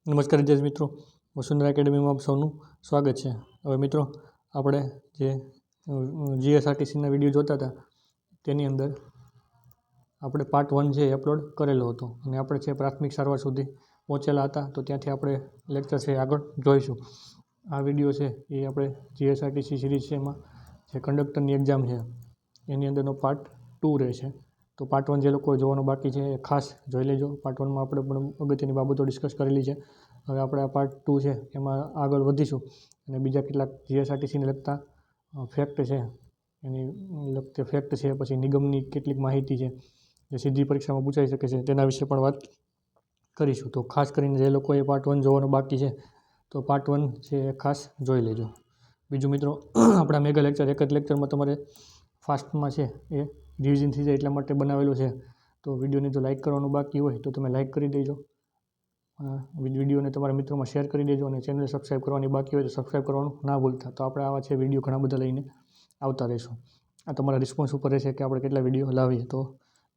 નમસ્કાર વિદ્યાર્થી મિત્રો, વસુંધરા એકેડમીમાં આપ સૌનું સ્વાગત છે. હવે મિત્રો, આપણે જે જીએસઆરટીસીના વિડીયો જોતા હતા તેની અંદર આપણે પાર્ટ 1 છે એ અપલોડ કરેલો હતો અને આપણે છે પ્રાથમિક સારવાર સુધી પહોંચેલા હતા. તો ત્યાંથી આપણે લેક્ચર છે આગળ જોઈશું. આ વિડીયો છે એ આપણે જીએસઆરટીસી સિરીઝ છે એમાં જે કંડક્ટરની એક્ઝામ છે એની અંદરનો પાર્ટ 2 રહેશે. તો પાર્ટ 1 જે લોકો જોવાનું બાકી છે એ ખાસ જોઈ લેજો. પાર્ટ 1માં આપણે પણ અગત્યની બાબતો ડિસ્કસ કરેલી છે. હવે આપણે આ પાર્ટ 2 છે એમાં આગળ વધીશું અને બીજા કેટલાક જીએસઆરટીસીને લગતા ફેક્ટ છે એની લગતી ફેક્ટ છે, પછી નિગમની કેટલીક માહિતી છે જે સીધી પરીક્ષામાં પૂછાઈ શકે છે તેના વિશે પણ વાત કરીશું. તો ખાસ કરીને જે લોકોએ પાર્ટ 1 જોવાનું બાકી છે તો પાર્ટ 1 છે એ ખાસ જોઈ લેજો. બીજું મિત્રો, આપણા મેગા લેક્ચર એક જ લેક્ચરમાં તમારે ફાસ્ટમાં છે એ રિવિઝન થઈ જાય એટલા માટે બનાવેલું છે. તો વિડીયોને જો લાઇક કરવાનું બાકી હોય તો તમે લાઇક કરી દેજો, વિડીયોને તમારા મિત્રોમાં શેર કરી દેજો અને ચેનલ સબસ્ક્રાઈબ કરવાની બાકી હોય તો સબસ્ક્રાઈબ કરવાનું ના ભૂલતા. તો આપણે આવા છે વિડીયો ઘણા બધા લઈને આવતા રહીશું. આ તમારા રિસ્પોન્સ ઉપર રહેશે કે આપણે કેટલા વિડીયો લાવીએ. તો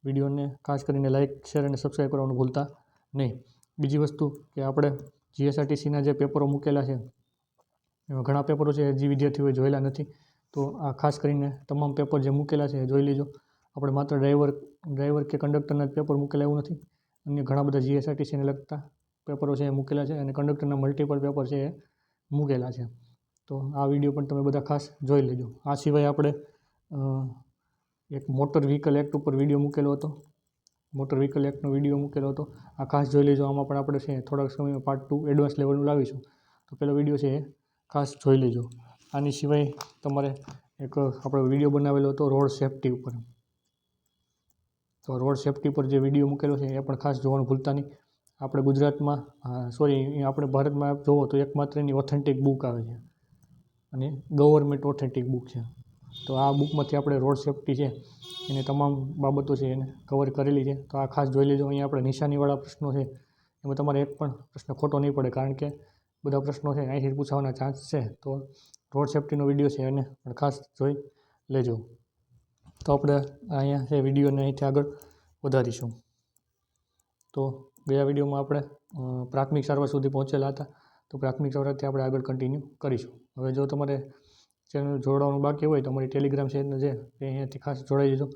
વિડીયોને ખાસ કરીને લાઇક, શેર અને સબસ્ક્રાઈબ કરવાનું ભૂલતા નહીં. બીજી વસ્તુ કે આપણે જીએસઆરટીસીના જે પેપરો મૂકેલા છે એમાં ઘણા પેપરો છે જે વિદ્યાર્થીઓએ જોયેલા નથી. તો આ ખાસ કરીને તમામ પેપર જે મૂકેલા છે એ જોઈ લેજો. આપણે માત્ર ડ્રાઈવર કે કંડક્ટરના જ પેપર મૂકેલા એવું નથી, અન્ય ઘણા બધા જીએસઆરટીસીને લગતા પેપરો છે એ મૂકેલા છે અને કંડક્ટરના મલ્ટિપલ પેપર છે એ મૂકેલા છે. તો આ વિડીયો પણ તમે બધા ખાસ જોઈ લેજો. આ સિવાય આપણે એક મોટર વ્હીકલ એક્ટ ઉપર વિડીયો મૂકેલો હતો, મોટર વ્હીકલ એક્ટનો વિડીયો મૂકેલો હતો. આ ખાસ જોઈ લેજો. આમાં પણ આપણે છે થોડાક સમયમાં પાર્ટ 2 એડવાન્સ લેવલનું લાવીશું. તો પેલો વિડીયો છે એ ખાસ જોઈ લેજો. આની સિવાય તમારે એક આપણો વિડીયો બનાવેલો હતો રોડ સેફ્ટી ઉપર. તો રોડ સેફ્ટી પર જે વિડીયો મૂકેલો છે એ પણ ખાસ જોવાનું ભૂલતા નહીં. આપણે ગુજરાતમાં આપણે ભારતમાં જોવો તો એકમાત્ર એની ઓથેન્ટિક બુક આવે છે અને ગવર્મેન્ટ ઓથેન્ટિક બુક છે. તો આ બુકમાંથી આપણે રોડ સેફ્ટી છે એની તમામ બાબતો છે એને કવર કરેલી છે. તો આ ખાસ જોઈ લેજો. અહીંયા આપણે નિશાનીવાળા પ્રશ્નો છે એમાં તમારે એક પણ પ્રશ્ન ખોટો નહીં પડે, કારણ કે બધા પ્રશ્નો છે અહીંથી પૂછાવાના ચાન્સ છે. તો રોડ સેફ્ટીનો વિડીયો છે એને પણ ખાસ જોઈ લેજો. તો આપણે અહીંયા છે વિડીયોને અહીંથી આગળ વધારીશું. તો ગયા વિડીયોમાં આપણે પ્રાથમિક સારવાર સુધી પહોંચેલા હતા. તો પ્રાથમિક સારવારથી આપણે આગળ કન્ટિન્યુ કરીશું. હવે જો તમારે ચેનલ જોડાવાનું બાકી હોય તો અમારી ટેલિગ્રામ ચેનલ છે એ અહીંયાથી ખાસ જોડાઈ જજો,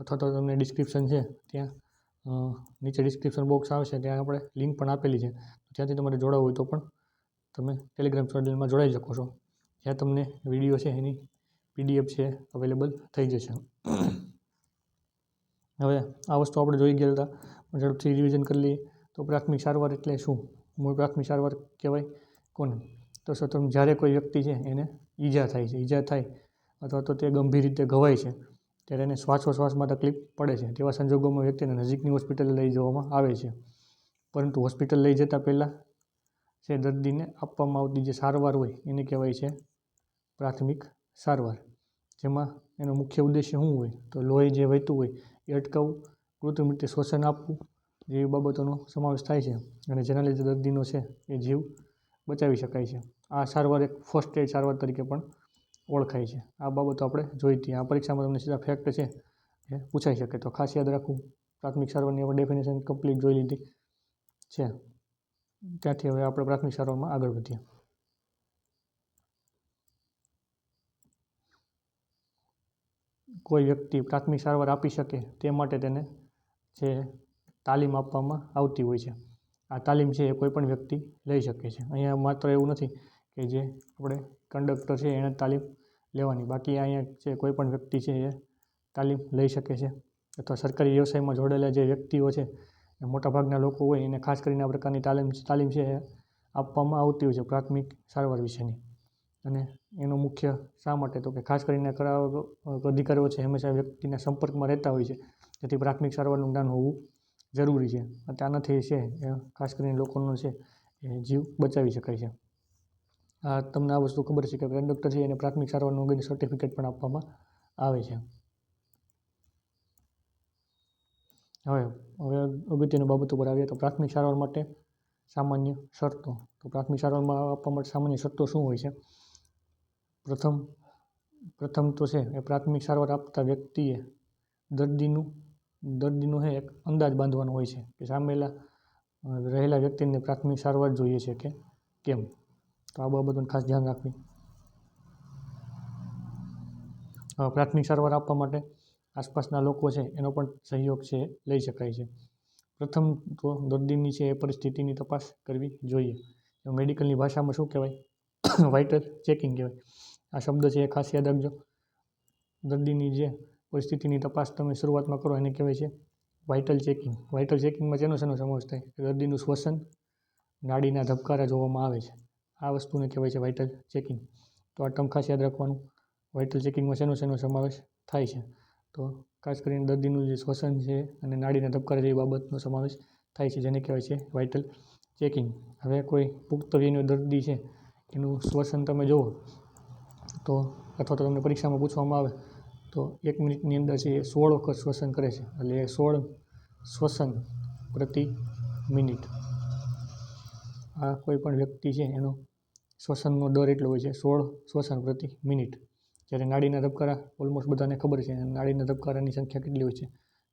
અથવા તો તમને ડિસ્ક્રિપ્શન છે ત્યાં નીચે ડિસ્ક્રિપ્શન બોક્સ આવશે ત્યાં આપણે લિંક પણ આપેલી છે. ત્યાંથી તમારે જોડાવવું હોય તો પણ તમે ટેલિગ્રામ ચેનલમાં જોડાઈ શકો છો. જ્યાં તમને વિડીયો છે એની PDF છે અવેલેબલ થઈ જશે. હવે આ વસ્તુ આપણે જોઈ ગયા હતા, પણ ઝડપથી રિવિઝન કરી લઈએ. તો પ્રાથમિક સારવાર એટલે શું? મૂળ પ્રાથમિક સારવાર કહેવાય કોને? તો સતત જ્યારે કોઈ વ્યક્તિ છે એને ઈજા થાય અથવા તો તે ગંભીર રીતે ઘવાય છે, ત્યારે એને શ્વાસોશ્વાસમાં તકલીફ પડે છે. તેવા સંજોગોમાં વ્યક્તિને નજીકની હોસ્પિટલે લઈ જવામાં આવે છે. પરંતુ હોસ્પિટલ લઈ જતાં પહેલાં જે દર્દીને આપવામાં આવતી જે સારવાર હોય એને કહેવાય છે પ્રાથમિક સારવાર. જેમાં એનો મુખ્ય ઉદ્દેશ્ય શું હોય? તો લોહી જે વહેતું હોય એ અટકાવવું, કૃત્રિમ રીતે શ્વસન આપવું જેવી બાબતોનો સમાવેશ થાય છે અને જેના લીધે દર્દીનો છે એ જીવ બચાવી શકાય છે. આ સારવાર એક ફર્સ્ટ એડ સારવાર તરીકે પણ ઓળખાય છે. આ બાબતો આપણે જોઈ હતી. આ પરીક્ષામાં તમને સીધા ફેક્ટ છે એ પૂછાઈ શકે. તો ખાસ યાદ રાખવું. પ્રાથમિક સારવારની આપણે ડેફિનેશન કમ્પ્લીટ જોઈ લીધી છે. ત્યાંથી હવે આપણે પ્રાથમિક સારવારમાં આગળ વધીએ. કોઈ વ્યક્તિ પ્રાથમિક સારવાર આપી શકે તે માટે તેને જે તાલીમ આપવામાં આવતી હોય છે. આ તાલીમ છે એ કોઈ પણ વ્યક્તિ લઈ શકે છે. અહીંયા માત્ર એવું નથી કે જે આપણે કંડક્ટર છે એણે તાલીમ લેવાની, બાકી અહીંયા જે કોઈ પણ વ્યક્તિ છે એ તાલીમ લઈ શકે છે. અથવા સરકારી વ્યવસાયમાં જોડાયેલા જે વ્યક્તિઓ છે એ મોટાભાગના લોકો હોય એને ખાસ કરીને આ પ્રકારની તાલીમ છે એ આપવામાં આવતી હોય છે પ્રાથમિક સારવાર વિશેની. અને એનો મુખ્ય શા માટે? તો કે ખાસ કરીને અધિકારીઓ છે હંમેશા વ્યક્તિના સંપર્કમાં રહેતા હોય છે, જેથી પ્રાથમિક સારવારનું જ્ઞાન હોવું જરૂરી છે. આનાથી છે એ ખાસ કરીને લોકોનો છે એ જીવ બચાવી શકાય છે. તમને આ વસ્તુ ખબર છે કે કંડક્ટર છે એને પ્રાથમિક સારવારનું અંગેનું સર્ટિફિકેટ પણ આપવામાં આવે છે. હવે અગત્યની બાબતો પર આવીએ તો પ્રાથમિક સારવાર માટે સામાન્ય શરતો. તો પ્રાથમિક સારવારમાં આપવા માટે સામાન્ય શરતો શું હોય છે? પ્રથમ તો છે એ પ્રાથમિક સારવાર આપતા વ્યક્તિએ દર્દીનું એક અંદાજ બાંધવાનો હોય છે કે સામેલા રહેલા વ્યક્તિને પ્રાથમિક સારવાર જોઈએ છે કે કેમ, તો આ બાબતનું ખાસ ધ્યાન રાખવી. પ્રાથમિક સારવાર આપવા માટે આસપાસના લોકો છે એનો પણ સહયોગ છે લઈ શકાય છે. પ્રથમ તો દર્દીની છે એ પરિસ્થિતિની તપાસ કરવી જોઈએ. મેડિકલની ભાષામાં શું કહેવાય? વાઇટલ ચેકિંગ કહેવાય. આ શબ્દ છે એ ખાસ યાદ રાખજો. દર્દીની જે પરિસ્થિતિની તપાસ તમે શરૂઆતમાં કરો એને કહેવાય છે વાઇટલ ચેકિંગ. વાઇટલ ચેકિંગમાં શેનો સમાવેશ થાય? દર્દીનું શ્વસન, નાડીના ધબકારા જોવામાં આવે છે. આ વસ્તુને કહેવાય છે વાઇટલ ચેકિંગ. તો આ ટર્મ ખાસ યાદ રાખવાનું. વાઇટલ ચેકિંગમાં શેનો સમાવેશ થાય છે? તો ખાસ કરીને દર્દીનું જે શ્વસન છે અને નાડીના ધબકારા જેવી બાબતનો સમાવેશ થાય છે, જેને કહેવાય છે વાઇટલ ચેકિંગ. હવે કોઈ પુખ્ત વયનો દર્દી છે એનું શ્વસન તમે જુઓ તો, અથવા તો તમને પરીક્ષામાં પૂછવામાં આવે તો 1 મિનિટની અંદર છે એ 16 વખત શ્વસન કરે છે. એટલે 16 શ્વસન પ્રતિ મિનિટ. આ કોઈ પણ વ્યક્તિ છે એનો શ્વસનનો દર એટલો હોય છે 16 શ્વસન પ્રતિ મિનિટ. જ્યારે નાડીના ધબકારા ઓલમોસ્ટ બધાને ખબર છે. નાડીના ધબકારાની સંખ્યા કેટલી હોય છે?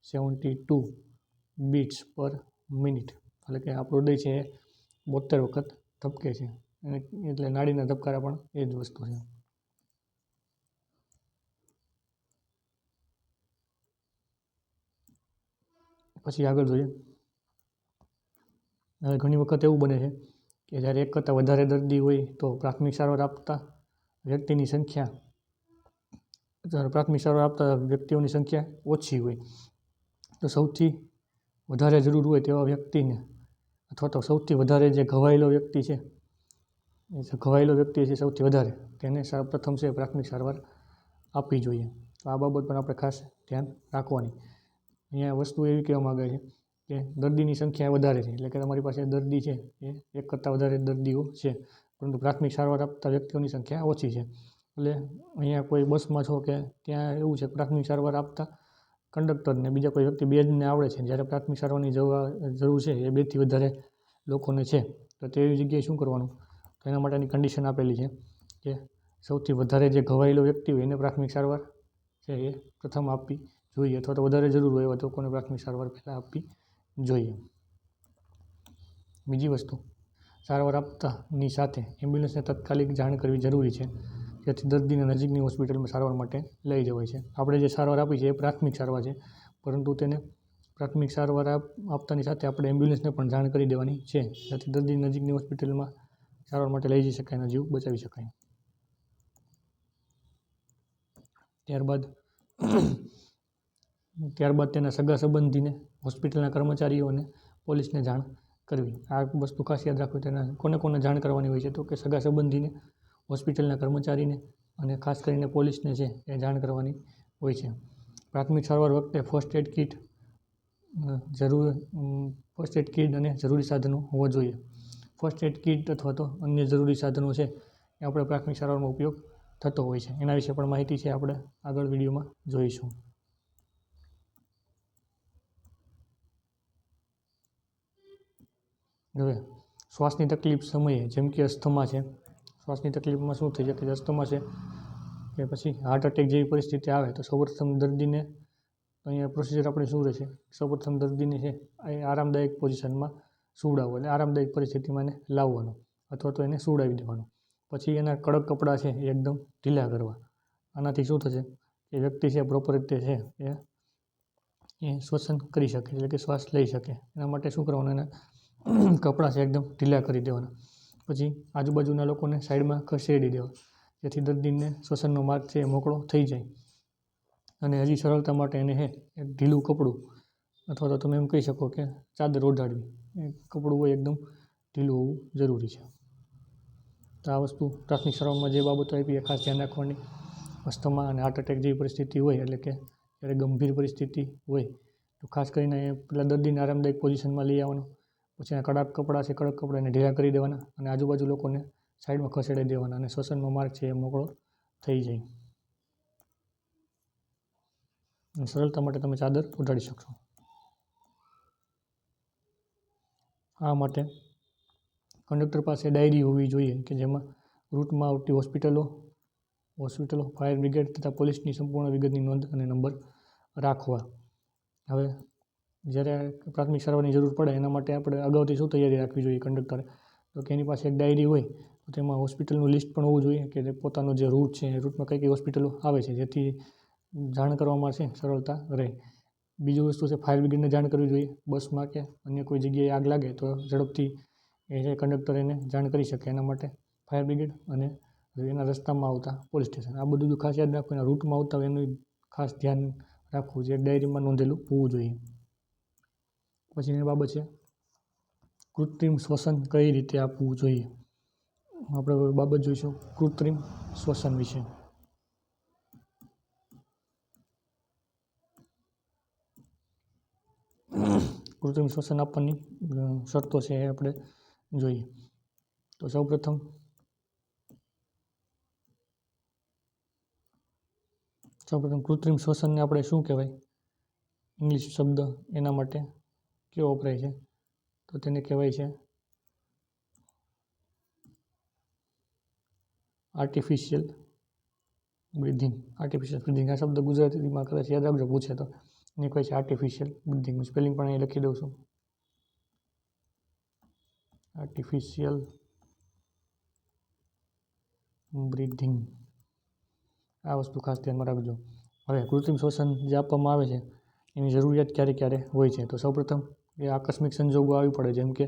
72 બીટ્સ પર મિનિટ. એટલે કે આપણું હૃદય છે એ 72 વખત ધબકે છે. એટલે નાડીના ધબકારા પણ એ જ વસ્તુ છે. પછી આગળ જોઈએ. હવે ઘણી વખત એવું બને છે કે જ્યારે એક કરતાં વધારે દર્દી હોય તો પ્રાથમિક સારવાર આપતા વ્યક્તિઓની સંખ્યા ઓછી હોય. તો સૌથી વધારે જરૂર હોય તેવા વ્યક્તિને, અથવા તો સૌથી વધારે જે ઘવાયેલો વ્યક્તિ છે સૌથી વધારે, તેને પ્રથમ છે પ્રાથમિક સારવાર આપવી જોઈએ. તો આ બાબત પણ આપણે ખાસ ધ્યાન રાખવાની. અહીંયા વસ્તુ એવી કહેવા માગે છે કે દર્દીની સંખ્યા વધારે છે, એટલે કે તમારી પાસે દર્દી છે એ એક કરતાં વધારે દર્દીઓ છે, પરંતુ પ્રાથમિક સારવાર આપતા વ્યક્તિઓની સંખ્યા ઓછી છે. એટલે અહીંયા કોઈ બસમાં છો કે ત્યાં એવું છે પ્રાથમિક સારવાર આપતા કંડક્ટરને બીજા કોઈ વ્યક્તિ 2 જણને આવડે છે, જ્યારે પ્રાથમિક સારવારની જરૂર છે એ 2થી વધારે લોકોને છે. તો તેવી જગ્યાએ શું કરવાનું? તો એના માટેની કન્ડિશન આપેલી છે કે સૌથી વધારે જે ઘવાયેલો વ્યક્તિ હોય એને પ્રાથમિક સારવાર છે એ પ્રથમ આપવી જોઈએ, અથવા તો વધારે જરૂર હોય એવા લોકોને પ્રાથમિક સારવાર પહેલાં આપવી જોઈએ. બીજી વસ્તુ, સારવાર આપતાની સાથે એમ્બ્યુલન્સને તાત્કાલિક જાણ કરવી જરૂરી છે, જેથી દર્દીને નજીકની હોસ્પિટલમાં સારવાર માટે લઈ જવાય છે. આપણે જે સારવાર આપી છે એ પ્રાથમિક સારવાર છે, પરંતુ તેને પ્રાથમિક સારવાર આપતાની સાથે આપણે એમ્બ્યુલન્સને પણ જાણ કરી દેવાની છે, જેથી દર્દીને નજીકની હોસ્પિટલમાં સારવાર માટે લઈ જઈ શકાય અને જીવ બચાવી શકાય. ત્યારબાદ તેના સગા સંબંધીને, હોસ્પિટલના કર્મચારીઓ અને પોલીસને જાણ કરવી. આ વસ્તુ ખાસ યાદ રાખવી. તેના કોને જાણ કરવાની હોય છે? તો કે સગા સંબંધીને, હોસ્પિટલના કર્મચારીને અને ખાસ કરીને પોલીસને છે એ જાણ કરવાની હોય છે. પ્રાથમિક સારવાર વખતે ફર્સ્ટ એડ કિટ અને જરૂરી સાધનો હોવા જોઈએ. ફર્સ્ટ એડ કિટ અથવા તો અન્ય જરૂરી સાધનો છે એ આપણે પ્રાથમિક સારવારમાં ઉપયોગ થતો હોય છે. એના વિશે પણ માહિતી છે આપણે આગળ વિડીયોમાં જોઈશું. હવે શ્વાસની તકલીફ સમયે, જેમ કે અસ્થમા છે, શ્વાસની તકલીફમાં શું થઈ શકે? અસ્થમા છે કે પછી હાર્ટ એટેક જેવી પરિસ્થિતિ આવે તો સૌપ્રથમ દર્દીને, અહીંયા પ્રોસિજર આપણે શું રહેશે? સૌપ્રથમ દર્દીને છે એ આરામદાયક પોઝિશનમાં સુવડાવવો, એટલે આરામદાયક પરિસ્થિતિમાં એને લાવવાનો, અથવા તો એને સુવડાવી દેવાનો. પછી એના કડક કપડાં છે એ એકદમ ઢીલા કરવા. આનાથી શું થશે? એ વ્યક્તિ છે પ્રોપર રીતે છે એ શ્વસન કરી શકે, એટલે કે શ્વાસ લઈ શકે. એના માટે શું કરવાનું? એના કપડાં છે એકદમ ઢીલા કરી દેવાના. પછી આજુબાજુના લોકોને સાઈડમાં ખસેડી દેવા, જેથી દર્દીને શ્વસનનો માર્ગ છે એ મોકળો થઈ જાય. અને હજી સરળતા માટે એને એક ઢીલું કપડું, અથવા તો તમે એમ કહી શકો કે ચાદર ઓઢાડવી. એ કપડું હોય એકદમ ઢીલું હોવું જરૂરી છે. તો આ વસ્તુ પ્રાથમિક સારવારમાં જે બાબતો આપી એ ખાસ ધ્યાન રાખવાની. અસ્થમા અને હાર્ટ એટેક જેવી પરિસ્થિતિ હોય, એટલે કે જ્યારે ગંભીર પરિસ્થિતિ હોય તો ખાસ કરીને પેલા દર્દીને આરામદાયક પોઝિશનમાં લઈ આવવાનો. પછી એના કડક કપડાં છે, કડક કપડાં એને ઢીલા કરી દેવાના અને આજુબાજુ લોકોને સાઈડમાં ખસેડી દેવાના, અને શ્વસનનો માર્ગ છે એ મોકળો થઈ જાય. અને સરળતા માટે તમે ચાદર ઓઢાડી શકશો. આ માટે કંડક્ટર પાસે ડાયરી હોવી જોઈએ કે જેમાં રૂટમાં આવતી હોસ્પિટલો, ફાયર બ્રિગેડ તથા પોલીસની સંપૂર્ણ વિગતની નોંધ અને નંબર રાખવા. હવે જ્યારે પ્રાથમિક સારવારની જરૂર પડે એના માટે આપણે અગાઉથી શું તૈયારી રાખવી જોઈએ કંડક્ટરે, તો કે એની પાસે એક ડાયરી હોય તો તેમાં હોસ્પિટલનું લિસ્ટ પણ હોવું જોઈએ કે પોતાનો જે રૂટ છે એ રૂટમાં કઈ કઈ હોસ્પિટલો આવે છે, જેથી જાણ કરવામાં છે સરળતા રહે. બીજું વસ્તુ છે ફાયર બ્રિગેડને જાણ કરવી જોઈએ. બસમાં કે અન્ય કોઈ જગ્યાએ આગ લાગે તો ઝડપથી એ જે કંડક્ટર એને જાણ કરી શકે એના માટે ફાયર બ્રિગેડ અને એના રસ્તામાં આવતા પોલીસ સ્ટેશન, આ બધું ખાસ યાદ રાખવું. એના રૂટમાં આવતા હોય એનું ખાસ ધ્યાન રાખવું, જે ડાયરીમાં નોંધેલું હોવું જોઈએ. પછીની બાબત છે કૃત્રિમ શ્વસન કઈ રીતે આપવું જોઈએ. આપણે બાબત જોઈશું કૃત્રિમ શ્વસન વિશે. કૃત્રિમ શ્વસન આપવાની શરતો છે એ આપણે જોઈએ. તો સૌપ્રથમ કૃત્રિમ શ્વસનને આપણે શું કહેવાય, ઇંગ્લિશ શબ્દ એના માટે કેવો વપરાય છે, તો તેને કહેવાય છે આર્ટિફિશિયલ બ્રિધિંગ. આર્ટિફિશિયલ બ્રિધિંગ આ શબ્દ ગુજરાતીમાં કદાચ યાદ રાખજો પૂછે તો. એને કહેવાય છે આર્ટિફિશિયલ બ્રિધિંગ. સ્પેલિંગ પણ અહીં લખી દઉં છું, આર્ટિફિશિયલ બ્રિધિંગ. આ વસ્તુ ખાસ ધ્યાનમાં રાખજો. હવે કૃત્રિમ શ્વસન જે આપવામાં આવે છે એની જરૂરિયાત ક્યારે ક્યારે હોય છે, તો સૌપ્રથમ એ આકસ્મિક સંજોગો આવી પડે, જેમ કે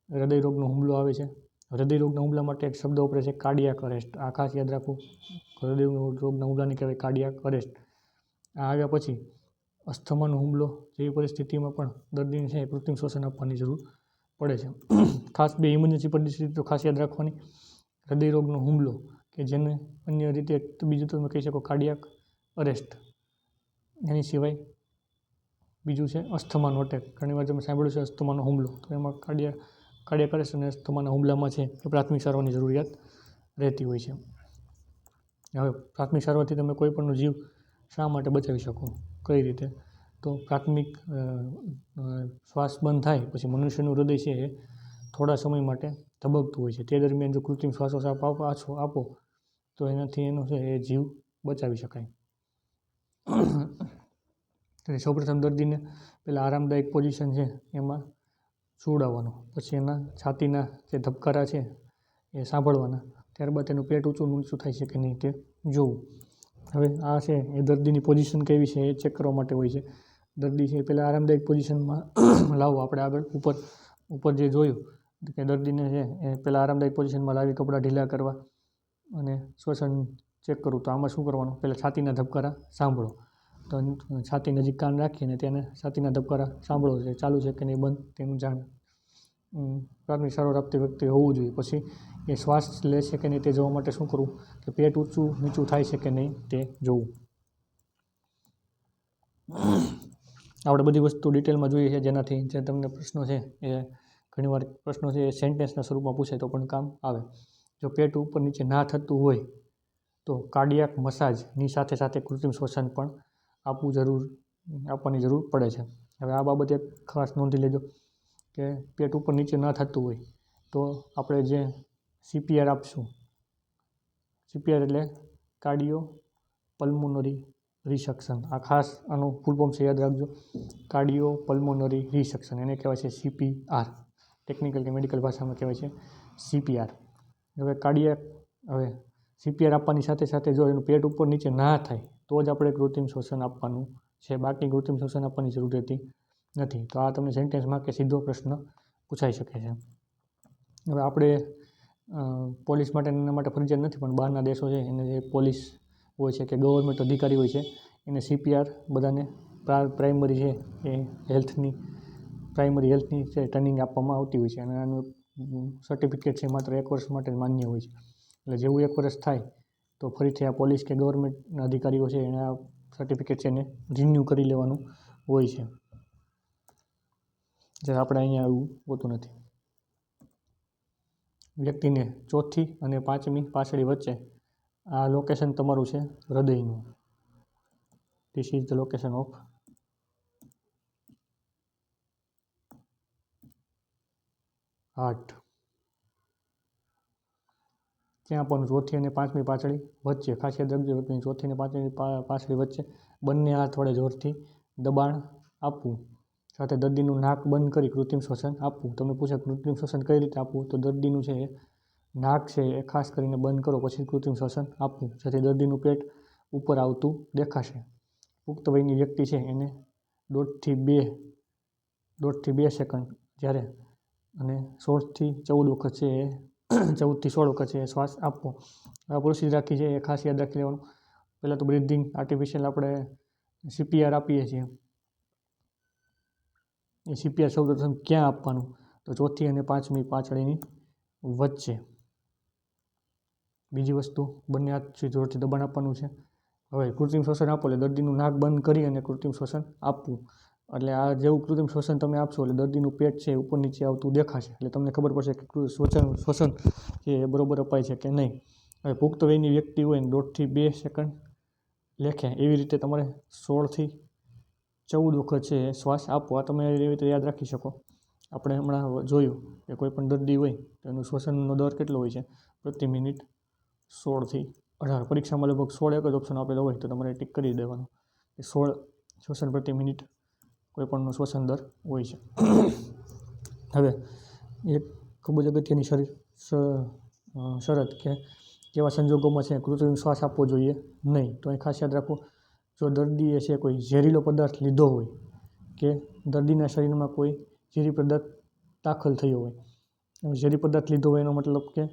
હૃદયરોગનો હુમલો આવે છે. હૃદયરોગના હુમલા માટે એક શબ્દ વપરાય છે કાર્ડિયાક અરેસ્ટ. આ ખાસ યાદ રાખવું, હૃદયરોગના હુમલાને કહેવાય કાર્ડિયાક અરેસ્ટ. આ આવ્યા પછી અસ્થમાનો હુમલો જેવી પરિસ્થિતિમાં પણ દર્દીને છે કૃત્રિમ શ્વસન આપવાની જરૂર પડે છે. ખાસ બે ઇમરજન્સી પરિસ્થિતિ તો ખાસ યાદ રાખવાની, હૃદયરોગનો હુમલો કે જેને અન્ય રીતે બીજું તમે કહી શકો કાર્ડિયાક અરેસ્ટ. એની સિવાય બીજું છે અસ્થમાનો અટેક. ઘણીવાર તમે સાંભળ્યું છે અસ્થમાનો હુમલો, તો એમાં કાર્ડિયાક અરેસ્ટ અને અસ્થમાના હુમલામાં છે એ પ્રાથમિક સારવારની જરૂરિયાત રહેતી હોય છે. હવે પ્રાથમિક સારવારથી તમે કોઈ પણનો જીવ શા માટે બચાવી શકો, કઈ રીતે, તો પ્રાથમિક શ્વાસ બંધ થાય પછી મનુષ્યનું હૃદય છે એ થોડા સમય માટે ધબકતું હોય છે. તે દરમિયાન જો કૃત્રિમ શ્વાસોચ્છ્વાસ આપો તો એનાથી એનો છે એ જીવ બચાવી શકાય. સૌપ્રથમ દર્દીને પહેલાં આરામદાયક પોઝિશન છે એમાં સુવડાવવાનો, પછી એના છાતીના જે ધબકારા છે એ સાંભળવાના, ત્યારબાદ તેનું પેટ ઊંચું નીચું થાય છે કે નહીં તે જોવું. હવે આ છે એ દર્દીની પોઝિશન કેવી છે એ ચેક કરવા માટે હોય છે. દર્દી છે પહેલાં આરામદાયક પોઝિશનમાં લાવવો. આપણે આગળ ઉપર જે જોયું કે દર્દીને છે એ પહેલાં આરામદાયક પોઝિશનમાં લાવી કપડાં ઢીલા કરવા અને શ્વસન ચેક કરવું. તો આમાં શું કરવાનું, પહેલાં છાતીના ધબકારા સાંભળો. તો છાતી નજીક કાન રાખીને તેને છાતીના ધબકારા સાંભળો છે ચાલુ છે કે નહીં બંધ તેનું જાણ પ્રાથમિક સારવાર આપતી વખતે હોવું જોઈએ. પછી એ શ્વાસ લે છે કે નહીં તે જોવા માટે શું કરવું, કે પેટ ઊંચું નીચું થાય છે કે નહીં તે જોવું. આપણે બધી વસ્તુ ડિટેલમાં જોઈએ છે, જેનાથી જે તમને પ્રશ્નો છે એ ઘણીવાર પ્રશ્નો છે એ સેન્ટેન્સના સ્વરૂપમાં પૂછાય તો પણ કામ આવે. જો પેટ ઉપર નીચે ના થતું હોય તો કાર્ડિયાક મસાજની સાથે સાથે કૃત્રિમ શ્વસન પણ આપવાની જરૂર પડે છે. હવે આ બાબતે ખાસ નોંધી લેજો કે પેટ ઉપર નીચે ન થતું હોય તો આપણે જે CPR આપશું, CPR એટલે કાર્ડિયો પલ્મોનરી રિસેક્શન. આ ખાસ આનું ફૂલ ફોર્મ છે યાદ રાખજો, કાર્ડિયો પલ્મોનરી રિસેક્શન. એને કહેવાય છે CPR, ટેકનિકલ કે મેડિકલ ભાષામાં કહેવાય છે CPR. હવે CPR આપવાની સાથે સાથે જો એનું પેટ ઉપર નીચે ના થાય તો જ આપણે કૃત્રિમ શ્વસન આપવાનું છે, બાકી કૃત્રિમ શ્વસન આપવાની જરૂર રહેતી નથી. તો આ તમને સેન્ટેન્સમાં કે સીધો પ્રશ્ન પૂછાઈ શકે છે. હવે આપણે પોલીસ માટે એના માટે ફરજિયાત નથી, પણ બહારના દેશો છે એને જે પોલીસ હોય છે કે ગવર્મેન્ટ અધિકારી હોય છે એને CPR બધાને પ્રાઇમરી છે એ પ્રાઇમરી હેલ્થની છે ટ્રેનિંગ આપવામાં આવતી હોય છે, અને આનું સર્ટિફિકેટ છે માત્ર 1 વર્ષ માટે માન્ય હોય છે. એટલે જેવું 1 વર્ષ થાય તો ફરીથી આ પોલીસ કે ગવર્મેન્ટના અધિકારીઓ છે એને આ સર્ટિફિકેટ છે એને રિન્યૂ કરી લેવાનું હોય છે, જે આપણે અહીંયા એવું હોતું નથી. વ્યક્તિને ચોથી અને પાંચમી પાસળી વચ્ચે આ લોકેશન તમારું છે હૃદયનું. This is the location of heart. ક્યાં આપવાનું, ચોથી અને પાંચમી પાસળી વચ્ચે. ખાસ યાદ રાખજો વ્યક્તિની ચોથી અને પાંચમી પાસળી વચ્ચે બંને હાથ વડે જોરથી દબાણ આપવું. સાથે દર્દીનું નાક બંધ કરી કૃત્રિમ શ્વસન આપવું. તમને પૂછે કૃત્રિમ શ્વસન કઈ રીતે આપવું, તો દર્દીનું છે એ નાક છે એ ખાસ કરીને બંધ કરો પછી કૃત્રિમ શ્વસન આપવું, જેથી દર્દીનું પેટ ઉપર આવતું દેખાશે. પુખ્ત વયની વ્યક્તિ છે એને 1.5 થી 2 સેકન્ડ જ્યારે અને 16 થી 14 વખત છે એ 14 થી 16 વખત છે એ શ્વાસ આપવો. આ પ્રોસીજર રાખી છે એ ખાસ યાદ રાખી લેવાનું. પહેલાં તો બ્રિધિંગ આર્ટિફિશિયલ આપણે CPR આપીએ છીએ. એ CPR સૌપ્રથમ ક્યાં આપવાનું, તો ચોથી અને પાંચમી પાંચળીની વચ્ચે. બીજી વસ્તુ, બંને હાથથી જોરથી દબાણ આપવાનું છે. હવે કૃત્રિમ શ્વસન આપો એટલે દર્દીનું નાક બંધ કરી અને કૃત્રિમ શ્વસન આપવું. એટલે આ જેવું કૃત્રિમ શ્વસન તમે આપશો એટલે દર્દીનું પેટ છે ઉપર નીચે આવતું દેખાશે. એટલે તમને ખબર પડશે કે શ્વસન છે એ બરોબર અપાય છે કે નહીં. હવે પુખ્ત વયની વ્યક્તિ હોય ને 1.5 થી 2 સેકન્ડ લેખે એવી રીતે તમારે 16 થી 14 વખત છે એ શ્વાસ આપવો. આ તમે એવી રીતે યાદ રાખી શકો. આપણે હમણાં જોયું કે કોઈ પણ દર્દી હોય તો એનું શ્વસનનો દર કેટલો હોય છે, પ્રતિ મિનિટ 16 થી 18. પરીક્ષામાં લગભગ 16 એક જ ઓપ્શન આપેલો હોય તો તમારે ટીક કરી દેવાનું કે 16 શ્વસન પ્રતિ મિનિટ કોઈપણનો શ્વસન દર હોય છે. હવે એક ખૂબ જ અગત્યની શરત કે કેવા સંજોગોમાં છે કૃત્રિમ શ્વાસ આપવો જોઈએ નહીં. તો અહીં ખાસ યાદ રાખો, જો દર્દીએ છે કોઈ ઝેરીલો પદાર્થ લીધો હોય કે દર્દીના શરીરમાં કોઈ ઝેરી પદાર્થ દાખલ થયો હોય. ઝેરી પદાર્થ લીધો હોય એનો મતલબ કે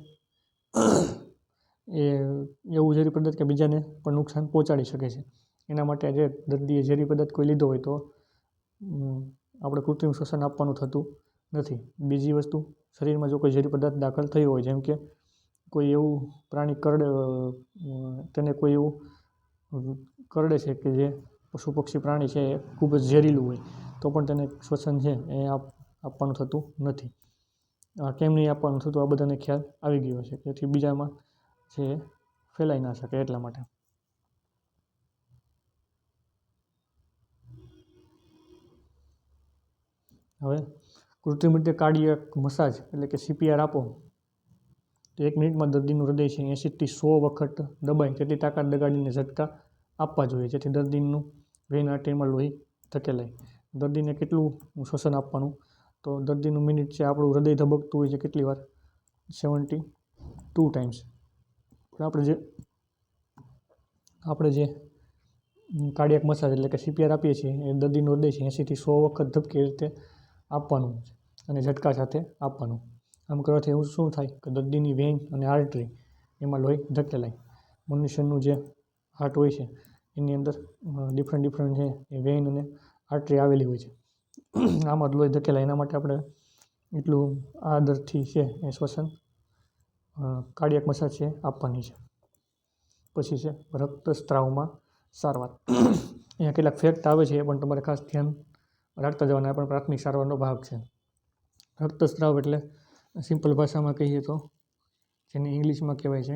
એ એવું ઝેરી પદાર્થ કે બીજાને પણ નુકસાન પહોંચાડી શકે છે. એના માટે જે દર્દીએ ઝેરી પદાર્થ કોઈ લીધો હોય તો આપણે કૃત્રિમ શ્વસન આપવાનું થતું નથી. બીજી વસ્તુ, શરીરમાં જો કોઈ ઝેરી પદાર્થ દાખલ થયો હોય, જેમ કે કોઈ એવું પ્રાણી તેને કોઈ એવું કરડે છે કે જે પશુ પક્ષી પ્રાણી છે એ ખૂબ જ ઝેરીલું હોય તો પણ તેને શ્વસન છે એ આપવાનું થતું નથી. કેમ નહીં આપવાનું થતું આ બધાને ખ્યાલ આવી ગયો છે, જેથી બીજામાં છે એ ફેલાઈ ના શકે એટલા માટે. હવે કૃત્રિમ રીતે કાર્ડિયાક મસાજ એટલે કે CPR આપો તો 1 મિનિટમાં દર્દીનું હૃદય છે 80 થી 100 વખત દબાય તેટલી તાકાત લગાડીને ઝટકા આપવા જોઈએ, જેથી દર્દીનું વેઇન આર્ટરીમાં લોહી ધકેલાય. દર્દીને કેટલું શ્વસન આપવાનું, તો દર્દીનું મિનિટ છે આપણું હૃદય ધબકતું હોય છે કેટલી વાર, 72 ટાઈમ્સ. આપણે જે કાર્ડિયાક મસાજ એટલે કે CPR આપીએ છીએ એ દર્દીનું હૃદય છે 80 થી 100 વખત ધબકે એ રીતે આપવાનું અને ઝટકા સાથે આપવાનું. આમ કરવાથી એવું શું થાય કે દર્દીની વેઇન અને આર્ટરી એમાં લોહી ધકેલાય. મનુષ્યનું જે હાર્ટ હોય છે એની અંદર ડિફરન્ટ છે એ વેઇન અને આર્ટરી આવેલી હોય છે. આમાં લોહી ધકેલાય એના માટે આપણે એટલું આદરથી છે એ શ્વસન કાર્ડિયાક મસાજ છે આપવાની છે. પછી છે રક્તસ્રાવમાં સારવાર. અહીંયા કેટલાક ફેક્ટ આવે છે એ પણ તમારે ખાસ ધ્યાન રાખતા જવાના, પણ પ્રાથમિક સારવારનો ભાગ છે. રક્તસ્રાવ એટલે સિમ્પલ ભાષામાં કહીએ તો જેને ઇંગ્લિશમાં કહેવાય છે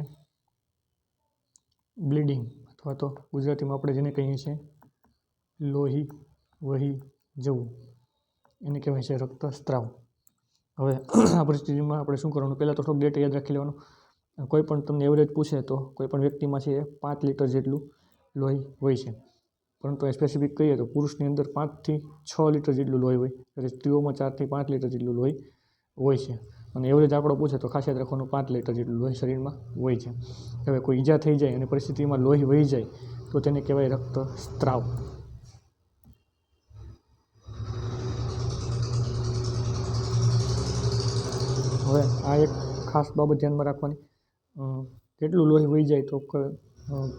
બ્લીડિંગ, અથવા તો ગુજરાતીમાં આપણે જેને કહીએ છીએ લોહી વહી જવું, એને કહેવાય છે રક્તસ્રાવ. હવે આ પરિસ્થિતિમાં આપણે શું કરવાનું, પહેલાં તો થોડુંક ડેટા યાદ રાખી લેવાનું. કોઈ પણ તમને એવરેજ પૂછે તો કોઈ પણ વ્યક્તિમાં છે 5 લીટર જેટલું લોહી હોય છે, પરંતુ એ સ્પેસિફિક કહીએ તો પુરુષની અંદર 5 થી 6 લીટર જેટલું લોહી હોય, ત્યારે સ્ત્રીઓમાં 4 થી 5 લીટર જેટલું લોહી હોય છે. અને એવરેજ આંકડો પૂછે તો ખાસ યાદ રાખવાનું 5 લીટર જેટલું લોહી શરીરમાં હોય છે. હવે કોઈ ઈજા થઈ જાય અને પરિસ્થિતિમાં લોહી વહી જાય તો તેને કહેવાય રક્તસ્રાવ. હવે આ એક ખાસ બાબત ધ્યાનમાં રાખવાની, કેટલું લોહી વહી જાય તો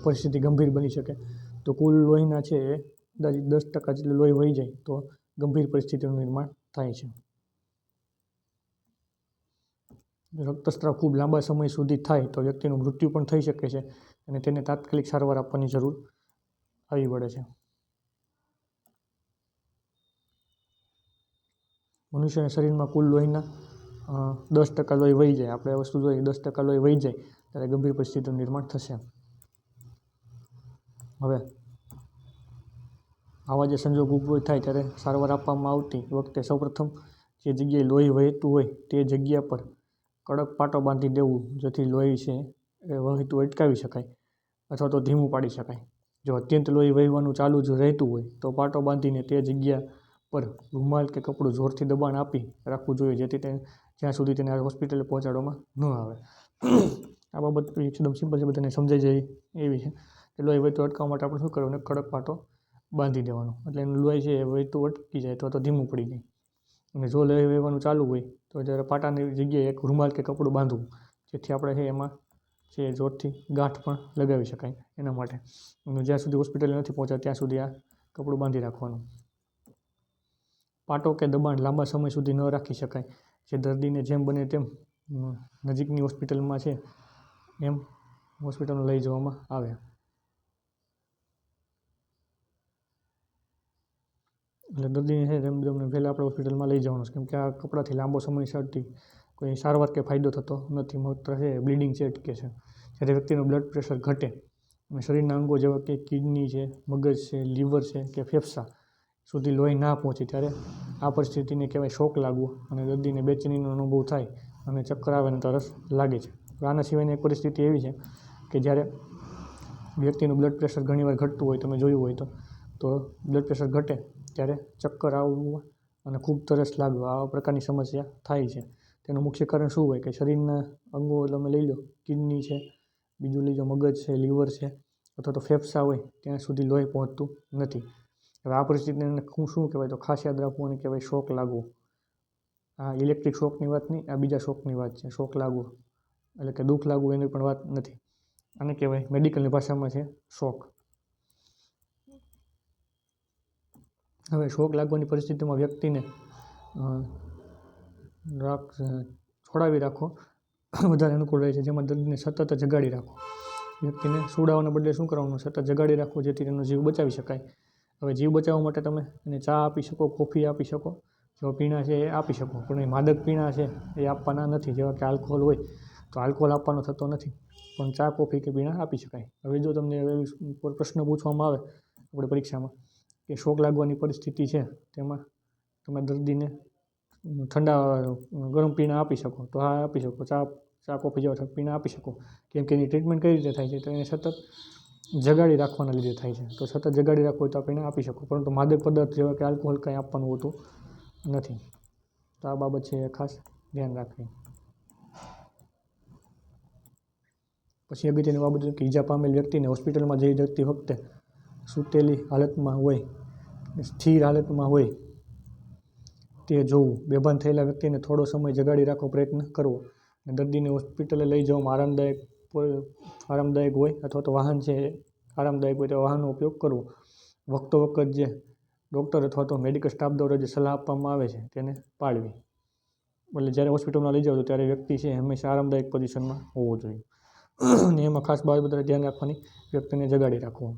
પરિસ્થિતિ ગંભીર બની શકે. તો કુલ લોહીના છે એ અંદાજિત 10% જેટલું લોહી વહી જાય તો ગંભીર પરિસ્થિતિનું નિર્માણ થાય છે. રક્તસ્રાવ ખૂબ લાંબા સમય સુધી થાય તો વ્યક્તિનું મૃત્યુ પણ થઈ શકે છે અને તેને તાત્કાલિક સારવાર આપવાની જરૂર આવી પડે છે. મનુષ્યના શરીરમાં કુલ લોહીના 10% લોહી વહી જાય, આપણે આ વસ્તુ જોઈએ 10% લોહી વહી જાય ત્યારે ગંભીર પરિસ્થિતિનું નિર્માણ થશે. હવે આવા જે સંજોગ ઊભો થાય ત્યારે સારવાર આપવામાં આવતી વખતે સૌપ્રથમ જે જગ્યાએ લોહી વહેતું હોય તે જગ્યા પર કડક પાટો બાંધી દેવું, જેથી લોહી છે એ વહેતું અટકાવી શકાય અથવા તો ધીમું પાડી શકાય. જો અત્યંત લોહી વહેવાનું ચાલુ જ રહેતું હોય તો પાટો બાંધીને તે જગ્યા પર રૂમાલ કે કપડું જોરથી દબાણ આપી રાખવું જોઈએ, જેથી તે જ્યાં સુધી તેને હોસ્પિટલે પહોંચાડવામાં ન આવે. આ બાબત એકદમ સિમ્પલ છે, બધાને સમજાઈ જાય એવી છે કે લોહી વહેતું અટકાવવા માટે આપણે શું કરવાનું, કડક પાટો બાંધી દેવાનો, એટલે એનું લોહી છે એ વહેતું અટકી જાય અથવા તો ધીમું પડી જાય. અને જો લોહી વહેવાનું ચાલુ હોય તો જ્યારે પાટાની જગ્યાએ એક રૂમાલ કે કપડું બાંધવું, જેથી આપણે છે એમાં છે જોરથી ગાંઠ પણ લગાવી શકાય એના માટે. અને જ્યાં સુધી હોસ્પિટલે નથી પહોંચ્યા ત્યાં સુધી આ કપડું બાંધી રાખવાનું. પાટો કે દબાણ લાંબા સમય સુધી ન રાખી શકાય, જે દર્દીને જેમ બને તેમ નજીકની હોસ્પિટલમાં છે એમ હોસ્પિટલમાં લઈ જવામાં આવે. એટલે દર્દીને છે તેમ પહેલાં આપણે હોસ્પિટલમાં લઈ જવાનું છે, કેમ કે આ કપડાથી લાંબો સમય સુધી કોઈ સારવાર કે ફાયદો થતો નથી, માત્ર છે બ્લીડિંગ છે અટકે છે. જ્યારે વ્યક્તિનું બ્લડ પ્રેશર ઘટે અને શરીરના અંગો જેવા કે કિડની છે, મગજ છે, લીવર છે કે ફેફસા સુધી લોહી ના પહોંચે ત્યારે આ પરિસ્થિતિને કહેવાય શોક લાગવો, અને દર્દીને બેચેનીનો અનુભવ થાય અને ચક્કર આવે અને તરસ લાગે છે. આના સિવાયની એક પરિસ્થિતિ એવી છે કે જ્યારે વ્યક્તિનું બ્લડ પ્રેશર ઘણીવાર ઘટતું હોય, તમે જોયું હોય તો બ્લડ પ્રેશર ઘટે ત્યારે ચક્કર આવવું અને ખૂબ તરસ લાગવું, આવા પ્રકારની સમસ્યા થાય છે. તેનું મુખ્ય કારણ શું હોય કે શરીરના અંગો તમે લઈ લો, કિડની છે, બીજું લઈ લો મગજ છે, લીવર છે અથવા તો ફેફસા હોય ત્યાં સુધી લોહી પહોંચતું નથી. હવે આ પરિસ્થિતિને શું કહેવાય, તો ખાસ યાદ રાખવું, અને કહેવાય શોક લાગવો. આ ઇલેક્ટ્રિક શોકની વાત નહીં, આ બીજા શોકની વાત છે. શોક લાગવો એટલે કે દુઃખ લાગવું એની પણ વાત નથી. આને કહેવાય મેડિકલની ભાષામાં છે શોક. હવે શોક લાગવાની પરિસ્થિતિમાં વ્યક્તિને છોડાવી રાખો વધારે અનુકૂળ રહે છે, જેમાં દર્દીને સતત જગાડી રાખો. વ્યક્તિને સુડાવવાના બદલે શું કરવાનું, સતત જગાડી રાખવો, જેથી તેનો જીવ બચાવી શકાય. હવે જીવ બચાવવા માટે તમે એને ચા આપી શકો, કોફી આપી શકો, જેવા પીણા છે એ આપી શકો, પણ એ માદક પીણા છે એ આપવાના નથી. જેવા કે આલ્કોહોલ હોય તો આલ્કોહોલ આપવાનો થતો નથી, પણ ચા કોફી કે પીણા આપી શકાય. હવે જો તમને પ્રશ્ન પૂછવામાં આવે આપણે પરીક્ષામાં કે શોક લાગવાની પરિસ્થિતિ છે તેમાં તમે દર્દીને ઠંડા ગરમ પીણા આપી શકો, તો હા આપી શકો, ચા કોફી જેવા પીણા આપી શકો. કેમ કે એની ટ્રીટમેન્ટ કઈ રીતે થાય છે, તો એને સતત જગાડી રાખવાના લીધે થાય છે. તો સતત જગાડી રાખવું હોય તો આ પીણા આપી શકો, પરંતુ માદક પદાર્થ જેવા કે આલ્કોહોલ કંઈ આપવાનું હોતું નથી. તો આ બાબત છે એ ખાસ ધ્યાન રાખવી. પછી અગત્યની બાબત કે ઈજા પામેલ વ્યક્તિને હોસ્પિટલમાં જઈ જતી વખતે સૂતેલી હાલતમાં હોય, સ્થિર હાલતમાં હોય તે જોવું. બેભાન થયેલા વ્યક્તિને થોડો સમય જગાડી રાખવા પ્રયત્ન કરવો. અને દર્દીને હોસ્પિટલે લઈ જવામાં આરામદાયક હોય અથવા તો વાહન છે આરામદાયક હોય તો વાહનનો ઉપયોગ કરવો. વખતો વખત જે ડૉક્ટર અથવા તો મેડિકલ સ્ટાફ દ્વારા જે સલાહ આપવામાં આવે છે તેને પાળવી. એટલે જ્યારે હોસ્પિટલમાં લઈ જાઓ તો ત્યારે વ્યક્તિ છે હંમેશા આરામદાયક પોઝિશનમાં હોવો જોઈએ. અને એમાં ખાસ બાબત ધ્યાન રાખવાની, વ્યક્તિને જગાડી રાખવો.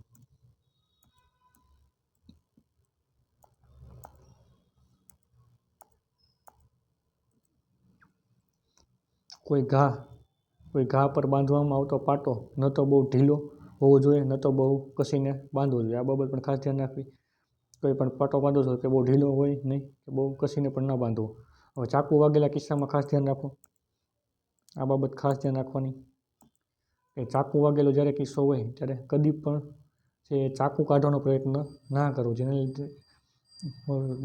કોઈ ઘા પર બાંધવામાં આવતો પાટો ન તો બહુ ઢીલો હોવો જોઈએ, ન તો બહુ કસીને બાંધવો જોઈએ. આ બાબત પણ ખાસ ધ્યાન રાખવી. કોઈ પણ પાટો બાંધો છો કે બહુ ઢીલો હોય નહીં, કે બહુ કસીને પણ ન બાંધવો. હવે ચાકુ વાગેલા કિસ્સામાં ખાસ ધ્યાન રાખો, આ બાબત ખાસ ધ્યાન રાખવાની કે ચાકુ વાગેલો જ્યારે કિસ્સો હોય ત્યારે કદી પણ છે ચાકુ કાઢવાનો પ્રયત્ન ના કરો, જેને લીધે